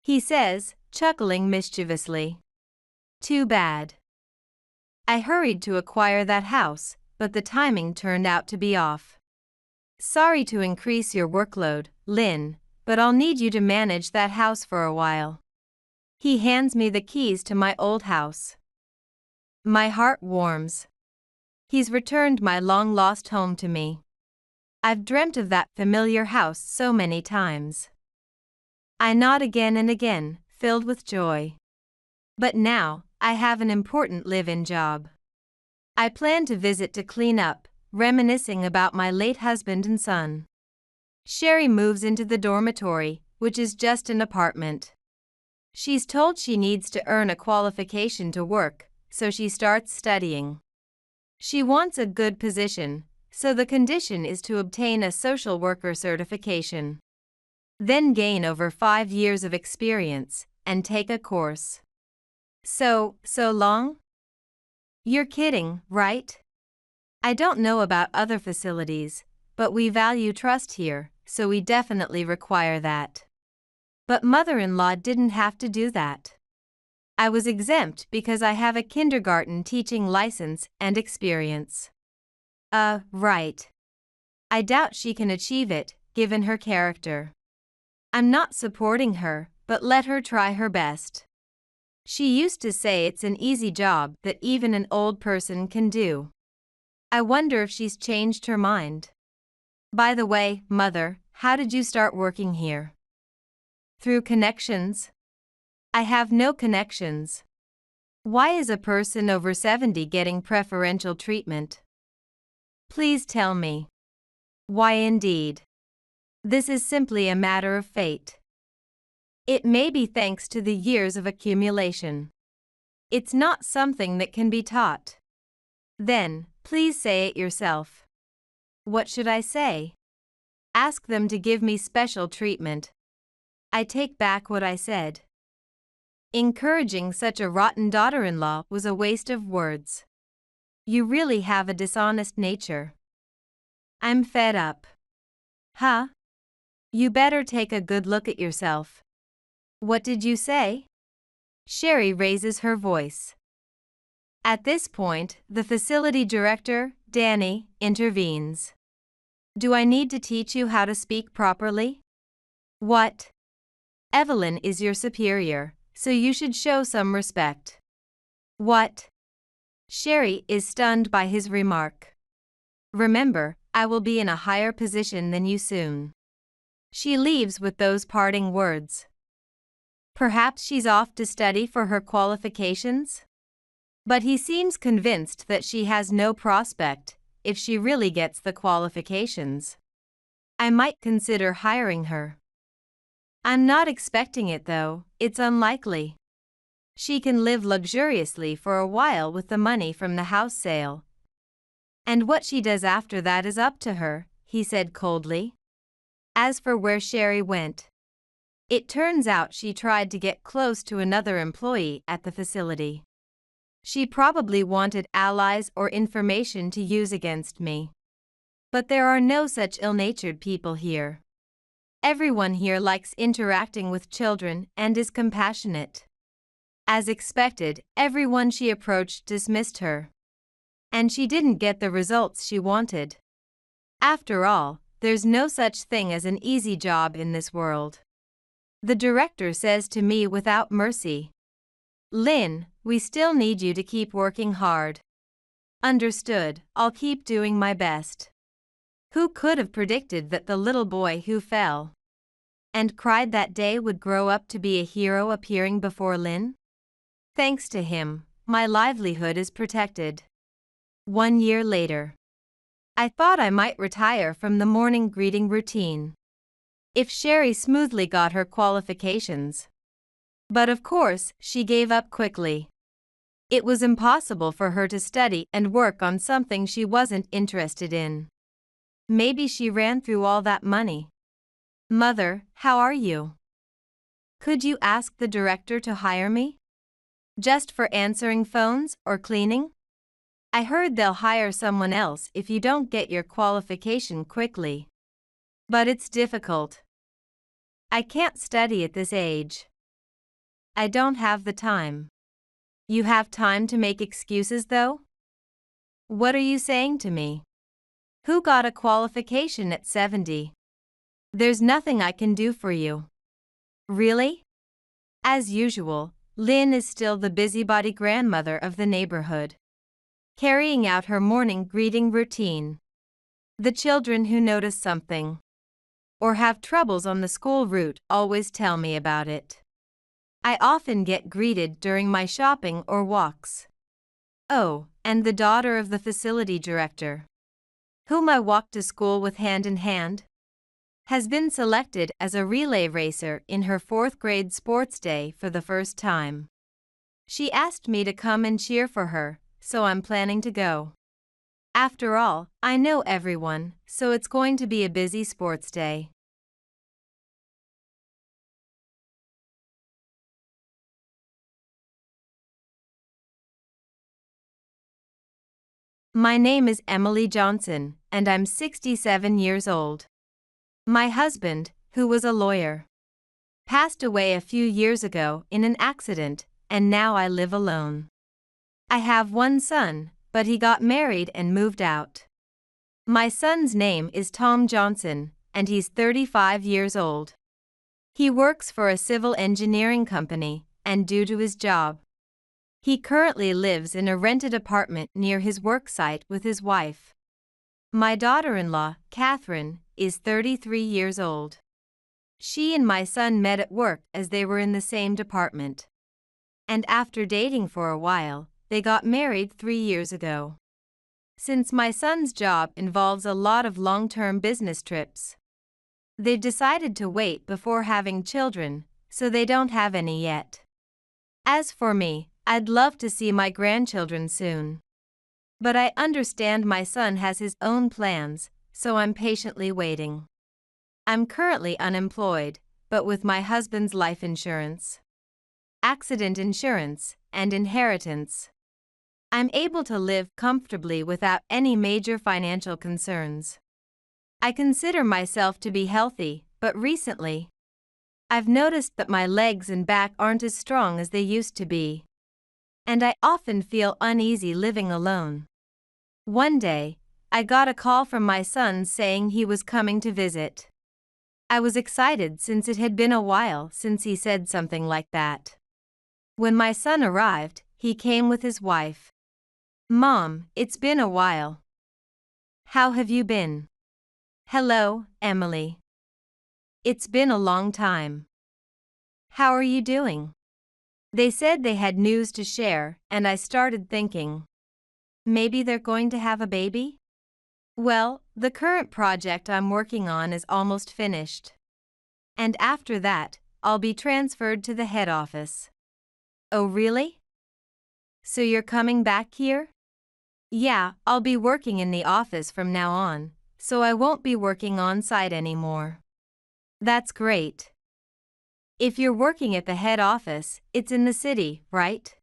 He says, chuckling mischievously. Too bad. I hurried to acquire that house, but the timing turned out to be off. Sorry to increase your workload, Lynn, but I'll need you to manage that house for a while. He hands me the keys to my old house. My heart warms. He's returned my long-lost home to me. I've dreamt of that familiar house so many times. I nod again and again, filled with joy. But now, I have an important live-in job. I plan to visit to clean up, reminiscing about my late husband and son. Sherry moves into the dormitory, which is just an apartment. She's told she needs to earn a qualification to work, so she starts studying. She wants a good position, so the condition is to obtain a social worker certification. Then gain over 5 years of experience, and take a course. So long? You're kidding, right? I don't know about other facilities, but we value trust here, so we definitely require that. But mother-in-law didn't have to do that. I was exempt because I have a kindergarten teaching license and experience. Right. I doubt she can achieve it, given her character. I'm not supporting her, but let her try her best. She used to say it's an easy job that even an old person can do. I wonder if she's changed her mind. By the way, Mother, how did you start working here? Through connections? I have no connections. Why is a person over 70 getting preferential treatment? Please tell me. Why indeed? This is simply a matter of fate. It may be thanks to the years of accumulation. It's not something that can be taught. Then, please say it yourself. What should I say? Ask them to give me special treatment. I take back what I said. Encouraging such a rotten daughter-in-law was a waste of words. You really have a dishonest nature. I'm fed up. Huh? You better take a good look at yourself. What did you say? Sherry raises her voice. At this point, the facility director, Danny, intervenes. Do I need to teach you how to speak properly? What? Evelyn is your superior, so you should show some respect. What? Sherry is stunned by his remark. Remember, I will be in a higher position than you soon. She leaves with those parting words. Perhaps she's off to study for her qualifications? But he seems convinced that she has no prospect, if she really gets the qualifications. I might consider hiring her. I'm not expecting it though, it's unlikely. She can live luxuriously for a while with the money from the house sale. And what she does after that is up to her, he said coldly. As for where Sherry went, it turns out she tried to get close to another employee at the facility. She probably wanted allies or information to use against me. But there are no such ill-natured people here. Everyone here likes interacting with children and is compassionate. As expected, everyone she approached dismissed her. And she didn't get the results she wanted. After all, there's no such thing as an easy job in this world. The director says to me without mercy, Lynn, we still need you to keep working hard. Understood, I'll keep doing my best. Who could have predicted that the little boy who fell and cried that day would grow up to be a hero appearing before Lynn? Thanks to him, my livelihood is protected. 1 year later. I thought I might retire from the morning greeting routine if Sherry smoothly got her qualifications. But of course, she gave up quickly. It was impossible for her to study and work on something she wasn't interested in. Maybe she ran through all that money. Mother, how are you? Could you ask the director to hire me? Just for answering phones or cleaning? I heard they'll hire someone else if you don't get your qualification quickly. But it's difficult. I can't study at this age. I don't have the time. You have time to make excuses though? What are you saying to me? Who got a qualification at 70? There's nothing I can do for you. Really? As usual, Lynn is still the busybody grandmother of the neighborhood, carrying out her morning greeting routine. The children who notice something or have troubles on the school route always tell me about it. I often get greeted during my shopping or walks. Oh, and the daughter of the facility director, whom I walk to school with hand in hand, has been selected as a relay racer in her 4th grade sports day for the first time. She asked me to come and cheer for her, so I'm planning to go. After all, I know everyone, so it's going to be a busy sports day. My name is Emily Johnson, and I'm 67 years old. My husband, who was a lawyer, passed away a few years ago in an accident, and now I live alone. I have one son, but he got married and moved out. My son's name is Tom Johnson, and he's 35 years old. He works for a civil engineering company, and due to his job, he currently lives in a rented apartment near his work site with his wife. My daughter-in-law, Catherine, is 33 years old. She and my son met at work as they were in the same department. And after dating for a while, they got married 3 years ago. Since my son's job involves a lot of long-term business trips, they've decided to wait before having children, so they don't have any yet. As for me, I'd love to see my grandchildren soon. But I understand my son has his own plans, so I'm patiently waiting. I'm currently unemployed, but with my husband's life insurance, accident insurance, and inheritance, I'm able to live comfortably without any major financial concerns. I consider myself to be healthy, but recently, I've noticed that my legs and back aren't as strong as they used to be. And I often feel uneasy living alone. One day, I got a call from my son saying he was coming to visit. I was excited since it had been a while since he said something like that. When my son arrived, he came with his wife. "Mom, it's been a while. How have you been?" "Hello, Emily. It's been a long time. How are you doing?" They said they had news to share, and I started thinking, maybe they're going to have a baby? Well, the current project I'm working on is almost finished. And after that, I'll be transferred to the head office. Oh, really? So you're coming back here? Yeah, I'll be working in the office from now on, so I won't be working on site anymore. That's great. If you're working at the head office, it's in the city, right?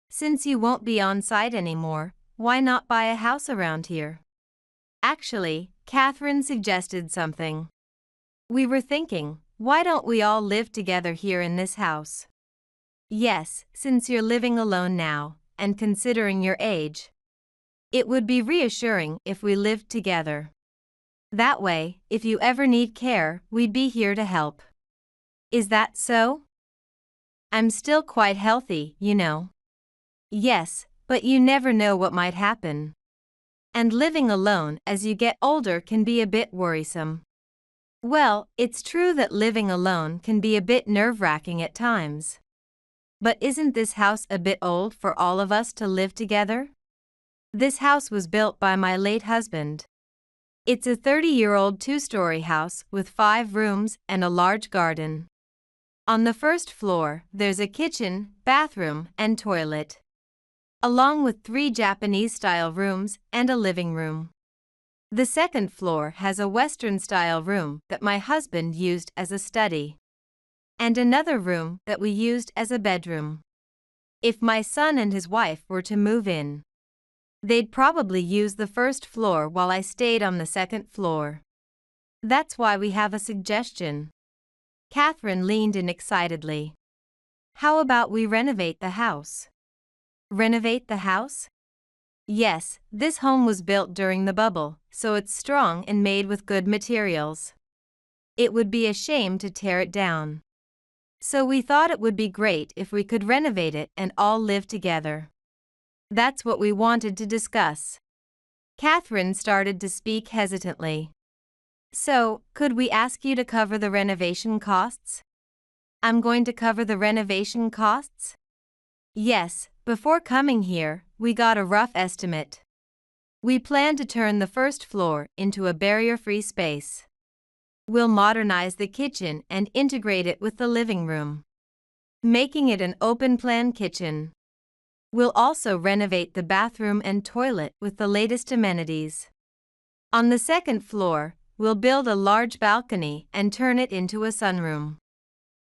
Since you won't be on site anymore, why not buy a house around here? Actually, Catherine suggested something. We were thinking, why don't we all live together here in this house? Yes, since you're living alone now, and considering your age, it would be reassuring if we lived together. That way, if you ever need care, we'd be here to help. Is that so? I'm still quite healthy, you know. Yes, but you never know what might happen. And living alone as you get older can be a bit worrisome. Well, it's true that living alone can be a bit nerve-wracking at times. But isn't this house a bit old for all of us to live together? This house was built by my late husband. It's a 30-year-old 2-story house with 5 rooms and a large garden. On the first floor, there's a kitchen, bathroom, and toilet, along with 3 Japanese-style rooms and a living room. The second floor has a Western-style room that my husband used as a study, and another room that we used as a bedroom. If my son and his wife were to move in, they'd probably use the first floor while I stayed on the second floor. That's why we have a suggestion. Catherine leaned in excitedly. How about we renovate the house? Renovate the house? Yes, this home was built during the bubble, so it's strong and made with good materials. It would be a shame to tear it down. So we thought it would be great if we could renovate it and all live together. That's what we wanted to discuss. Catherine started to speak hesitantly. So, could we ask you to cover the renovation costs? I'm going to cover the renovation costs? Yes, before coming here, we got a rough estimate. We plan to turn the first floor into a barrier-free space. We'll modernize the kitchen and integrate it with the living room, making it an open-plan kitchen. We'll also renovate the bathroom and toilet with the latest amenities. On the second floor, we'll build a large balcony and turn it into a sunroom.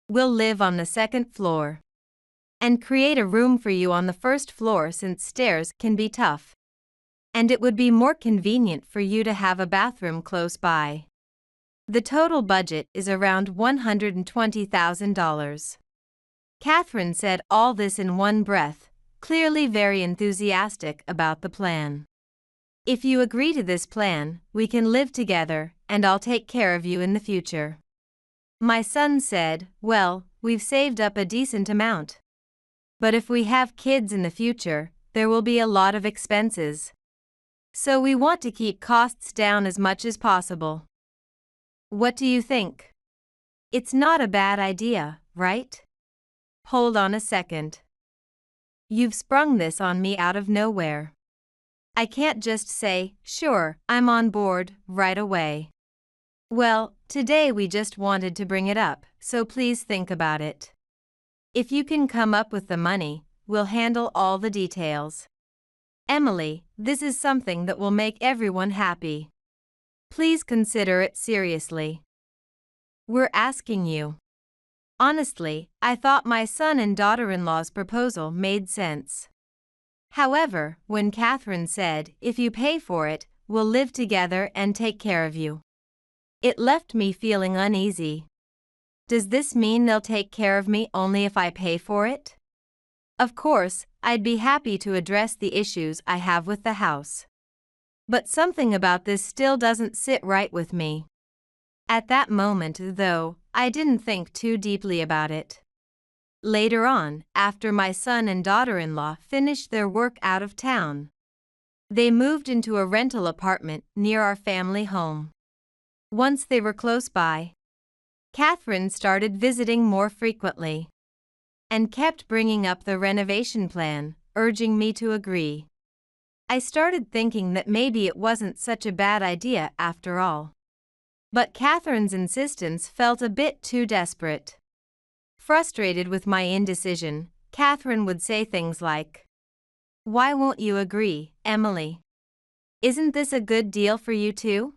We'll live on the second floor and create a room for you on the first floor since stairs can be tough. And it would be more convenient for you to have a bathroom close by. The total budget is around $120,000. Catherine said all this in one breath, clearly very enthusiastic about the plan. If you agree to this plan, we can live together, and I'll take care of you in the future. My son said, well, we've saved up a decent amount. But if we have kids in the future, there will be a lot of expenses. So we want to keep costs down as much as possible. What do you think? It's not a bad idea, right? Hold on a second. You've sprung this on me out of nowhere. I can't just say, sure, I'm on board, right away. Well, today we just wanted to bring it up, so please think about it. If you can come up with the money, we'll handle all the details. Emily, this is something that will make everyone happy. Please consider it seriously. We're asking you. Honestly, I thought my son and daughter-in-law's proposal made sense. However, when Catherine said, if you pay for it, we'll live together and take care of you, it left me feeling uneasy. Does this mean they'll take care of me only if I pay for it? Of course, I'd be happy to address the issues I have with the house. But something about this still doesn't sit right with me. At that moment, though, I didn't think too deeply about it. Later on, after my son and daughter-in-law finished their work out of town, they moved into a rental apartment near our family home. Once they were close by, Catherine started visiting more frequently and kept bringing up the renovation plan, urging me to agree. I started thinking that maybe it wasn't such a bad idea after all. But Catherine's insistence felt a bit too desperate. Frustrated with my indecision, Catherine would say things like, "Why won't you agree, Emily? Isn't this a good deal for you too?"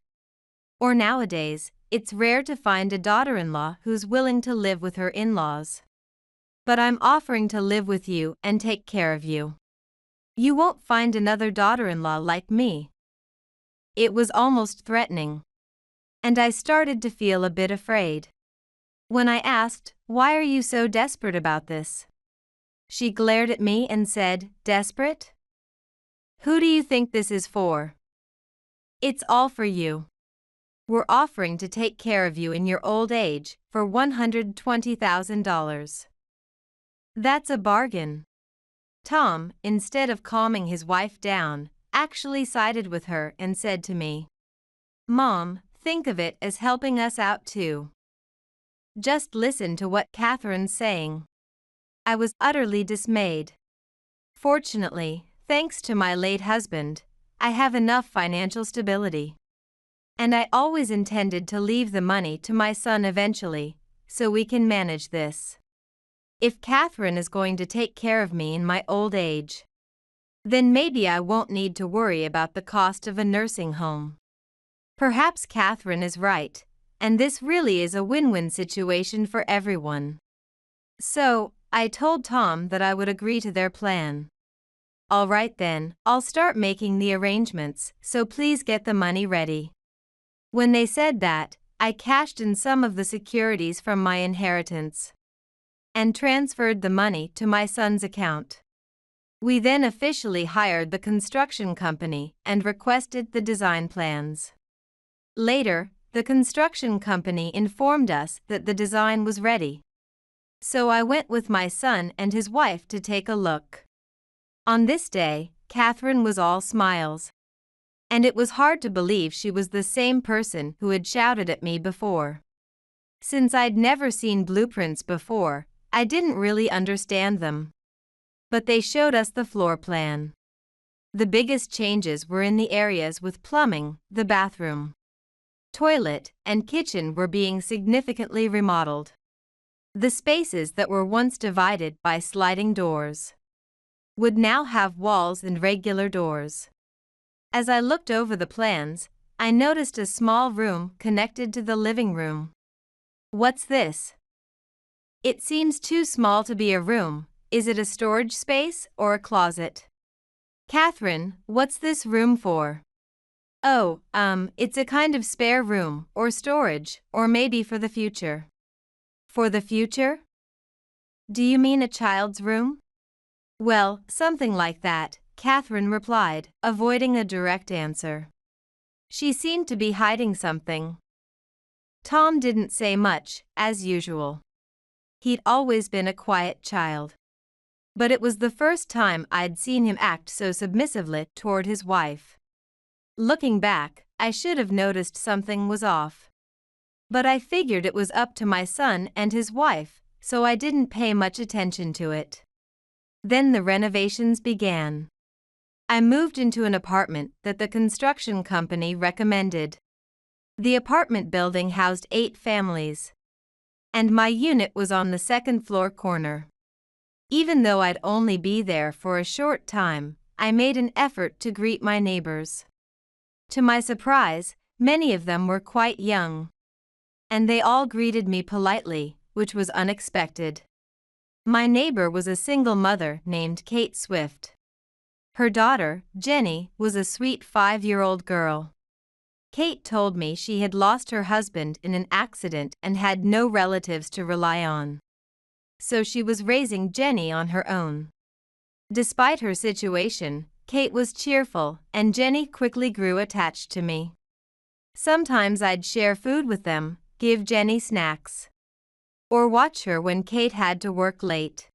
Or nowadays, it's rare to find a daughter-in-law who's willing to live with her in-laws. But I'm offering to live with you and take care of you. You won't find another daughter-in-law like me. It was almost threatening. And I started to feel a bit afraid. When I asked, "Why are you so desperate about this?" she glared at me and said, "Desperate? Who do you think this is for? It's all for you. We're offering to take care of you in your old age for $120,000. That's a bargain." Tom, instead of calming his wife down, actually sided with her and said to me, "Mom, think of it as helping us out too. Just listen to what Catherine's saying." I was utterly dismayed. Fortunately, thanks to my late husband, I have enough financial stability. And I always intended to leave the money to my son eventually, so we can manage this. If Catherine is going to take care of me in my old age, then maybe I won't need to worry about the cost of a nursing home. Perhaps Catherine is right, and this really is a win-win situation for everyone. So, I told Tom that I would agree to their plan. "All right then, I'll start making the arrangements, so please get the money ready." When they said that, I cashed in some of the securities from my inheritance and transferred the money to my son's account. We then officially hired the construction company and requested the design plans. Later, the construction company informed us that the design was ready. So I went with my son and his wife to take a look. On this day, Catherine was all smiles. And it was hard to believe she was the same person who had shouted at me before. Since I'd never seen blueprints before, I didn't really understand them. But they showed us the floor plan. The biggest changes were in the areas with plumbing, the bathroom, toilet, and kitchen were being significantly remodeled. The spaces that were once divided by sliding doors would now have walls and regular doors. As I looked over the plans, I noticed a small room connected to the living room. What's this? It seems too small to be a room. Is it a storage space or a closet? Catherine, what's this room for? Oh, it's a kind of spare room, or storage, or maybe for the future. For the future? Do you mean a child's room? Well, something like that, Catherine replied, avoiding a direct answer. She seemed to be hiding something. Tom didn't say much, as usual. He'd always been a quiet child. But it was the first time I'd seen him act so submissively toward his wife. Looking back, I should have noticed something was off. But I figured it was up to my son and his wife, so I didn't pay much attention to it. Then the renovations began. I moved into an apartment that the construction company recommended. The apartment building housed 8 families, and my unit was on the second-floor corner. Even though I'd only be there for a short time, I made an effort to greet my neighbors. To my surprise, many of them were quite young, and they all greeted me politely, which was unexpected. My neighbor was a single mother named Kate Swift. Her daughter, Jenny, was a sweet 5-year-old girl. Kate told me she had lost her husband in an accident and had no relatives to rely on. So she was raising Jenny on her own. Despite her situation, Kate was cheerful, and Jenny quickly grew attached to me. Sometimes I'd share food with them, give Jenny snacks, or watch her when Kate had to work late.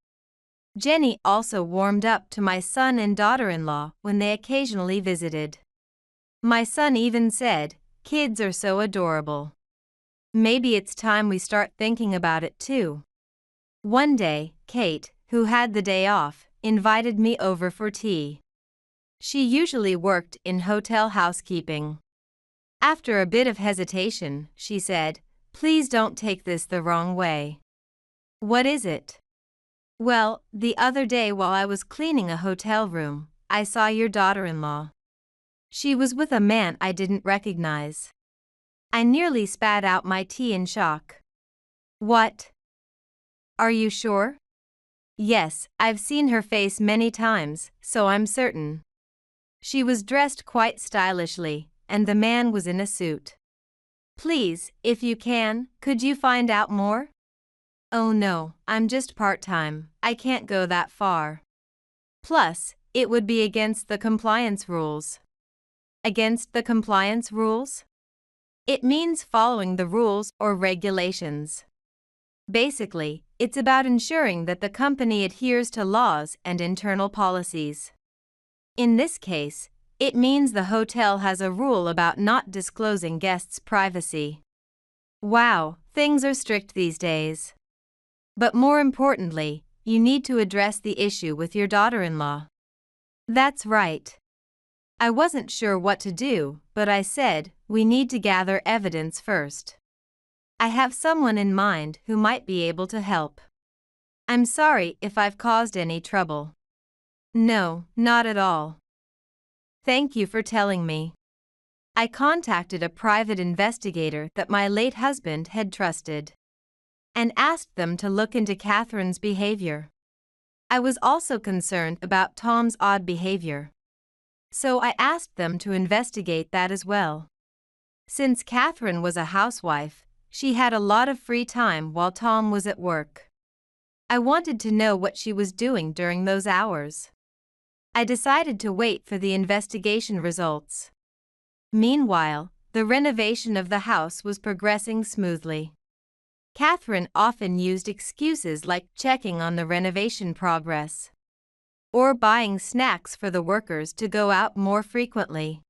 Jenny also warmed up to my son and daughter-in-law when they occasionally visited. My son even said, "Kids are so adorable. Maybe it's time we start thinking about it too." One day, Kate, who had the day off, invited me over for tea. She usually worked in hotel housekeeping. After a bit of hesitation, she said, "Please don't take this the wrong way." "What is it?" "Well, the other day while I was cleaning a hotel room, I saw your daughter-in-law. She was with a man I didn't recognize." I nearly spat out my tea in shock. "What? Are you sure?" "Yes, I've seen her face many times, so I'm certain." She was dressed quite stylishly, and the man was in a suit. "Please, if you can, could you find out more?" "Oh no, I'm just part-time, I can't go that far. Plus, it would be against the compliance rules." Against the compliance rules? It means following the rules or regulations. Basically, it's about ensuring that the company adheres to laws and internal policies. In this case, it means the hotel has a rule about not disclosing guests' privacy. Wow, things are strict these days. But more importantly, you need to address the issue with your daughter-in-law. That's right. I wasn't sure what to do, but I said, we need to gather evidence first. I have someone in mind who might be able to help. I'm sorry if I've caused any trouble. No, not at all. Thank you for telling me. I contacted a private investigator that my late husband had trusted, and asked them to look into Catherine's behavior. I was also concerned about Tom's odd behavior, so I asked them to investigate that as well. Since Catherine was a housewife, she had a lot of free time while Tom was at work. I wanted to know what she was doing during those hours. I decided to wait for the investigation results. Meanwhile, the renovation of the house was progressing smoothly. Catherine often used excuses like checking on the renovation progress, or buying snacks for the workers to go out more frequently.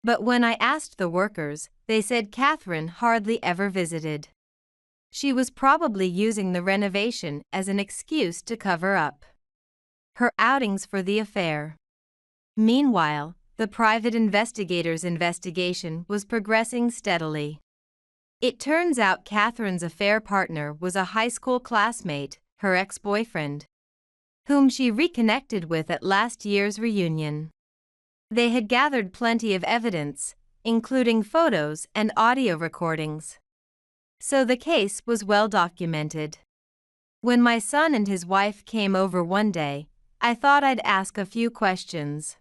But when I asked the workers, they said Catherine hardly ever visited. She was probably using the renovation as an excuse to cover up her outings for the affair. Meanwhile, the private investigator's investigation was progressing steadily. It turns out Catherine's affair partner was a high school classmate, her ex-boyfriend, whom she reconnected with at last year's reunion. They had gathered plenty of evidence, including photos and audio recordings. So the case was well documented. When my son and his wife came over one day, I thought I'd ask a few questions.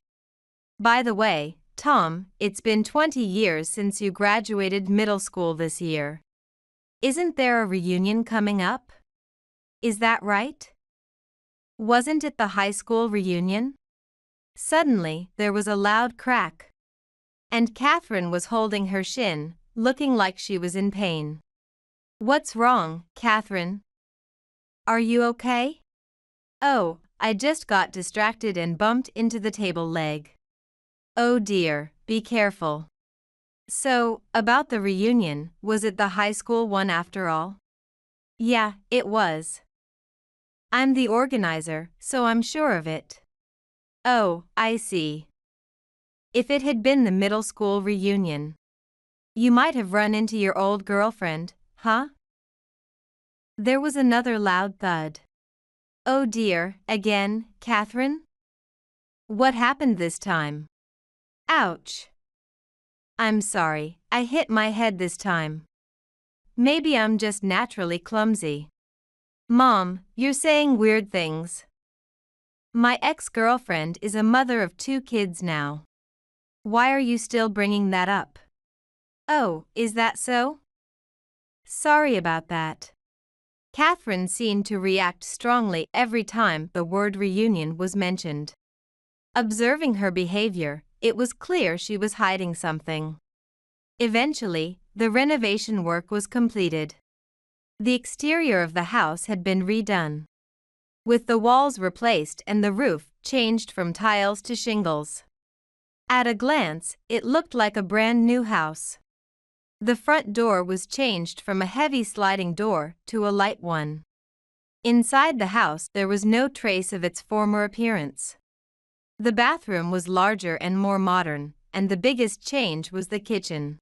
By the way, Tom, it's been 20 years since you graduated middle school this year. Isn't there a reunion coming up? Is that right? Wasn't it the high school reunion? Suddenly, there was a loud crack. And Catherine was holding her shin, looking like she was in pain. What's wrong, Catherine? Are you okay? Oh, I just got distracted and bumped into the table leg. Oh dear, be careful. So, about the reunion, was it the high school one after all? Yeah, it was. I'm the organizer, so I'm sure of it. Oh, I see. If it had been the middle school reunion, you might have run into your old girlfriend, huh? There was another loud thud. Oh dear, again, Catherine? What happened this time? Ouch. I'm sorry, I hit my head this time. Maybe I'm just naturally clumsy. Mom, you're saying weird things. My ex-girlfriend is a mother of 2 kids now. Why are you still bringing that up? Oh, is that so? Sorry about that. Catherine seemed to react strongly every time the word reunion was mentioned. Observing her behavior, it was clear she was hiding something. Eventually, the renovation work was completed. The exterior of the house had been redone, with the walls replaced and the roof changed from tiles to shingles. At a glance, it looked like a brand new house. The front door was changed from a heavy sliding door to a light one. Inside the house, there was no trace of its former appearance. The bathroom was larger and more modern, and the biggest change was the kitchen.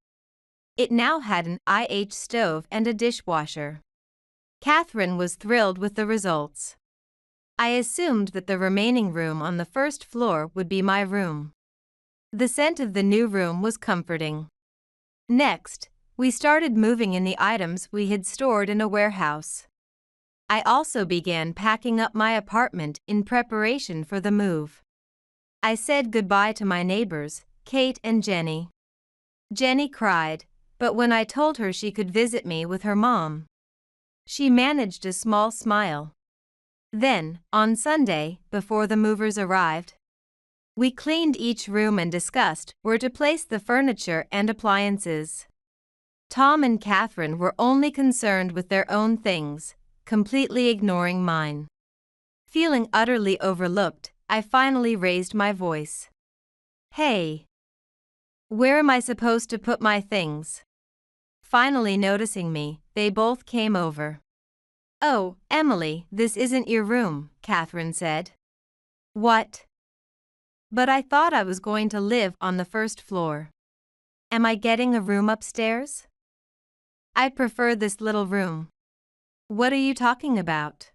It now had an IH stove and a dishwasher. Catherine was thrilled with the results. I assumed that the remaining room on the first floor would be my room. The scent of the new room was comforting. Next, we started moving in the items we had stored in a warehouse. I also began packing up my apartment in preparation for the move. I said goodbye to my neighbors, Kate and Jenny. Jenny cried, but when I told her she could visit me with her mom, she managed a small smile. Then, on Sunday, before the movers arrived, we cleaned each room and discussed where to place the furniture and appliances. Tom and Catherine were only concerned with their own things, completely ignoring mine. Feeling utterly overlooked, I finally raised my voice. Hey! Where am I supposed to put my things? Finally noticing me, they both came over. Oh, Emily, this isn't your room, Catherine said. What? But I thought I was going to live on the first floor. Am I getting a room upstairs? I prefer this little room. What are you talking about?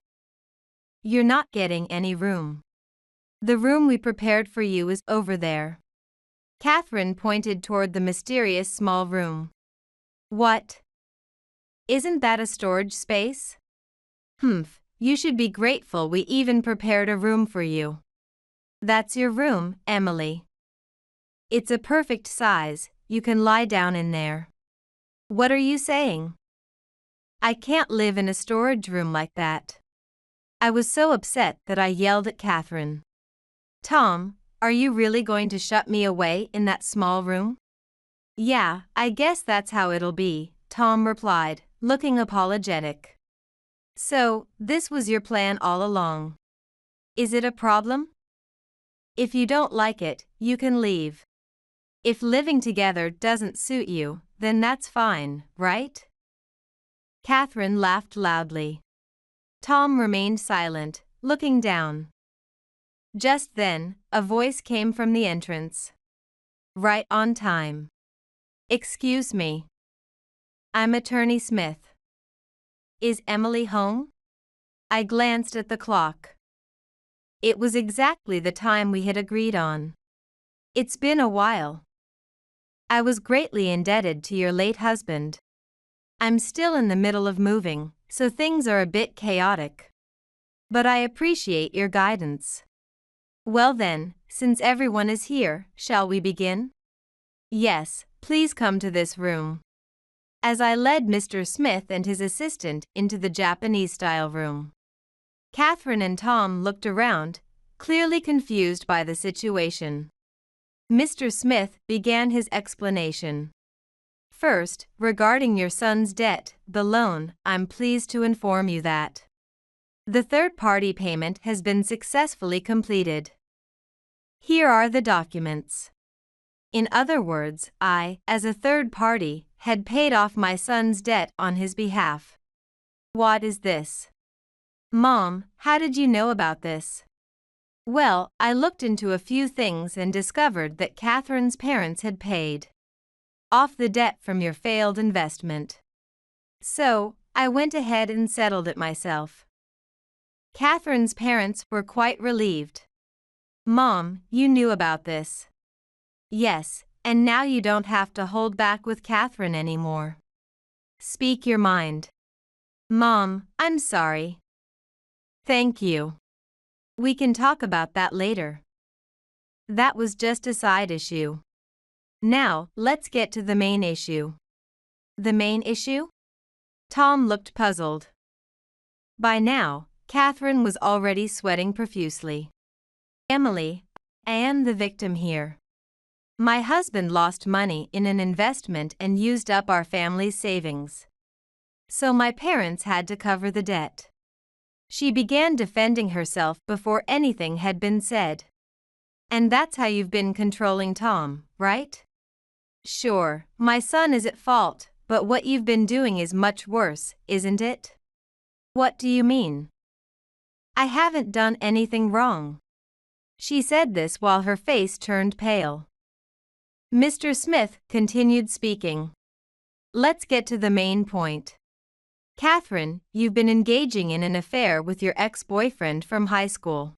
You're not getting any room. The room we prepared for you is over there. Catherine pointed toward the mysterious small room. What? Isn't that a storage space? Humph, you should be grateful we even prepared a room for you. That's your room, Emily. It's a perfect size, you can lie down in there. What are you saying? I can't live in a storage room like that. I was so upset that I yelled at Catherine. Tom, are you really going to shut me away in that small room? Yeah, I guess that's how it'll be, Tom replied, looking apologetic. So, this was your plan all along. Is it a problem? If you don't like it, you can leave. If living together doesn't suit you, then that's fine, right? Catherine laughed loudly. Tom remained silent, looking down. Just then, a voice came from the entrance. Right on time. Excuse me. I'm Attorney Smith. Is Emily home? I glanced at the clock. It was exactly the time we had agreed on. It's been a while. I was greatly indebted to your late husband. I'm still in the middle of moving, so things are a bit chaotic. But I appreciate your guidance. Well then, since everyone is here, shall we begin? Yes, please come to this room. As I led Mr. Smith and his assistant into the Japanese-style room. Catherine and Tom looked around, clearly confused by the situation. Mr. Smith began his explanation. First, regarding your son's debt, the loan, I'm pleased to inform you that the third-party payment has been successfully completed. Here are the documents. In other words, I, as a third party, had paid off my son's debt on his behalf. What is this? Mom, how did you know about this? Well, I looked into a few things and discovered that Catherine's parents had paid off the debt from your failed investment. So, I went ahead and settled it myself. Catherine's parents were quite relieved. Mom, you knew about this. Yes, and now you don't have to hold back with Catherine anymore. Speak your mind. Mom, I'm sorry. Thank you. We can talk about that later. That was just a side issue. Now, let's get to the main issue. The main issue? Tom looked puzzled. By now, Catherine was already sweating profusely. Emily, I am the victim here. My husband lost money in an investment and used up our family's savings. So my parents had to cover the debt. She began defending herself before anything had been said. And that's how you've been controlling Tom, right? Sure, my son is at fault, but what you've been doing is much worse, isn't it? What do you mean? I haven't done anything wrong. She said this while her face turned pale. Mr. Smith continued speaking. Let's get to the main point. Catherine, you've been engaging in an affair with your ex-boyfriend from high school.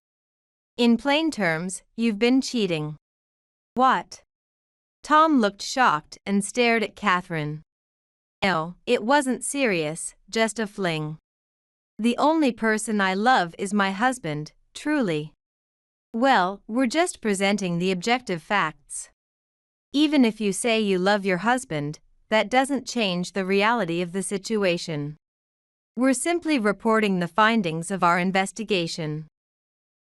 In plain terms, you've been cheating. What? Tom looked shocked and stared at Catherine. No, it wasn't serious, just a fling. The only person I love is my husband, truly. Well, we're just presenting the objective facts. Even if you say you love your husband, that doesn't change the reality of the situation. We're simply reporting the findings of our investigation.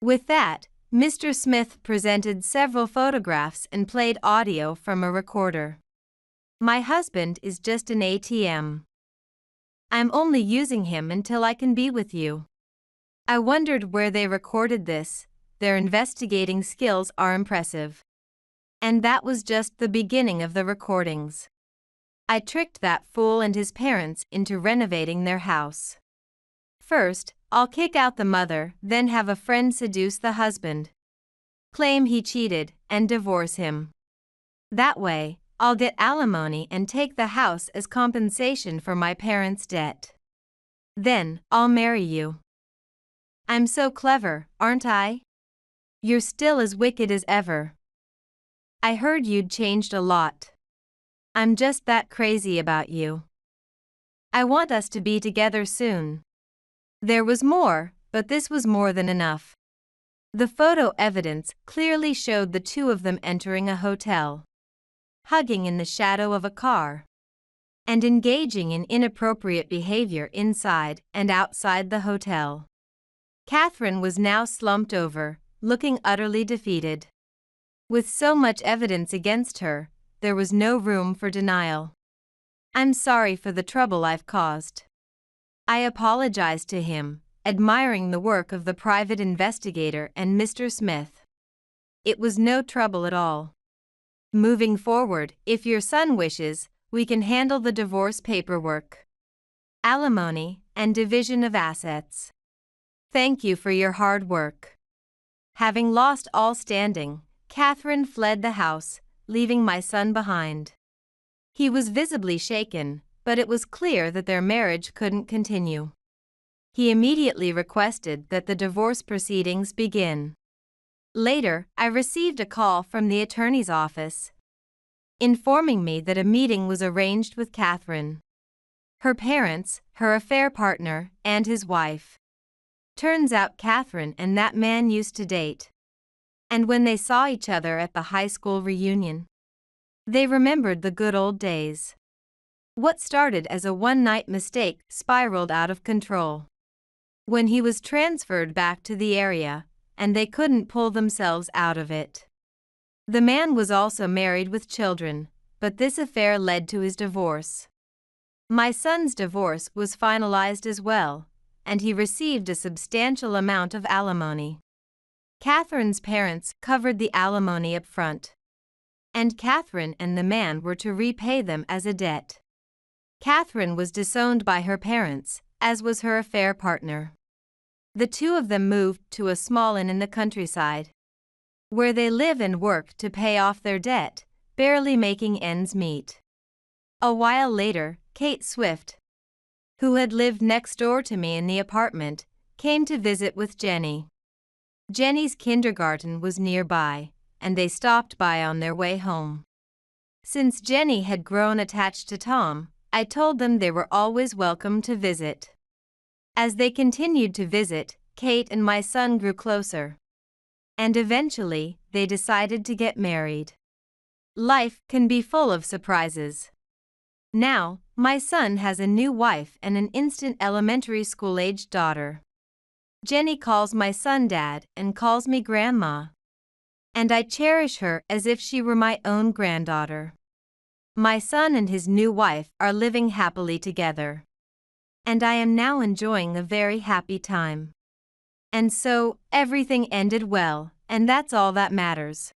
With that, Mr. Smith presented several photographs and played audio from a recorder. My husband is just an ATM. I'm only using him until I can be with you. I wondered where they recorded this. Their investigating skills are impressive. And that was just the beginning of the recordings. I tricked that fool and his parents into renovating their house. First, I'll kick out the mother, then have a friend seduce the husband, claim he cheated, and divorce him. That way, I'll get alimony and take the house as compensation for my parents' debt. Then, I'll marry you. I'm so clever, aren't I? You're still as wicked as ever. I heard you'd changed a lot. I'm just that crazy about you. I want us to be together soon. There was more, but this was more than enough. The photo evidence clearly showed the two of them entering a hotel, hugging in the shadow of a car, and engaging in inappropriate behavior inside and outside the hotel. Catherine was now slumped over, looking utterly defeated. With so much evidence against her, there was no room for denial. I'm sorry for the trouble I've caused. I apologized to him, admiring the work of the private investigator and Mr. Smith. It was no trouble at all. Moving forward, if your son wishes, we can handle the divorce paperwork, alimony, and division of assets. Thank you for your hard work. Having lost all standing, Catherine fled the house, leaving my son behind. He was visibly shaken, but it was clear that their marriage couldn't continue. He immediately requested that the divorce proceedings begin. Later, I received a call from the attorney's office, informing me that a meeting was arranged with Catherine, her parents, her affair partner, and his wife. Turns out Catherine and that man used to date. And when they saw each other at the high school reunion, they remembered the good old days. What started as a one-night mistake spiraled out of control when he was transferred back to the area, and they couldn't pull themselves out of it. The man was also married with children, but this affair led to his divorce. My son's divorce was finalized as well, and he received a substantial amount of alimony. Catherine's parents covered the alimony up front, and Catherine and the man were to repay them as a debt. Catherine was disowned by her parents, as was her affair partner. The two of them moved to a small inn in the countryside, where they live and work to pay off their debt, barely making ends meet. A while later, Kate Swift, who had lived next door to me in the apartment, came to visit with Jenny. Jenny's kindergarten was nearby, and they stopped by on their way home. Since Jenny had grown attached to Tom, I told them they were always welcome to visit. As they continued to visit, Kate and my son grew closer. And eventually, they decided to get married. Life can be full of surprises. Now, my son has a new wife and an instant elementary school-aged daughter. Jenny calls my son Dad and calls me Grandma. And I cherish her as if she were my own granddaughter. My son and his new wife are living happily together. And I am now enjoying a very happy time. And so, everything ended well, and that's all that matters.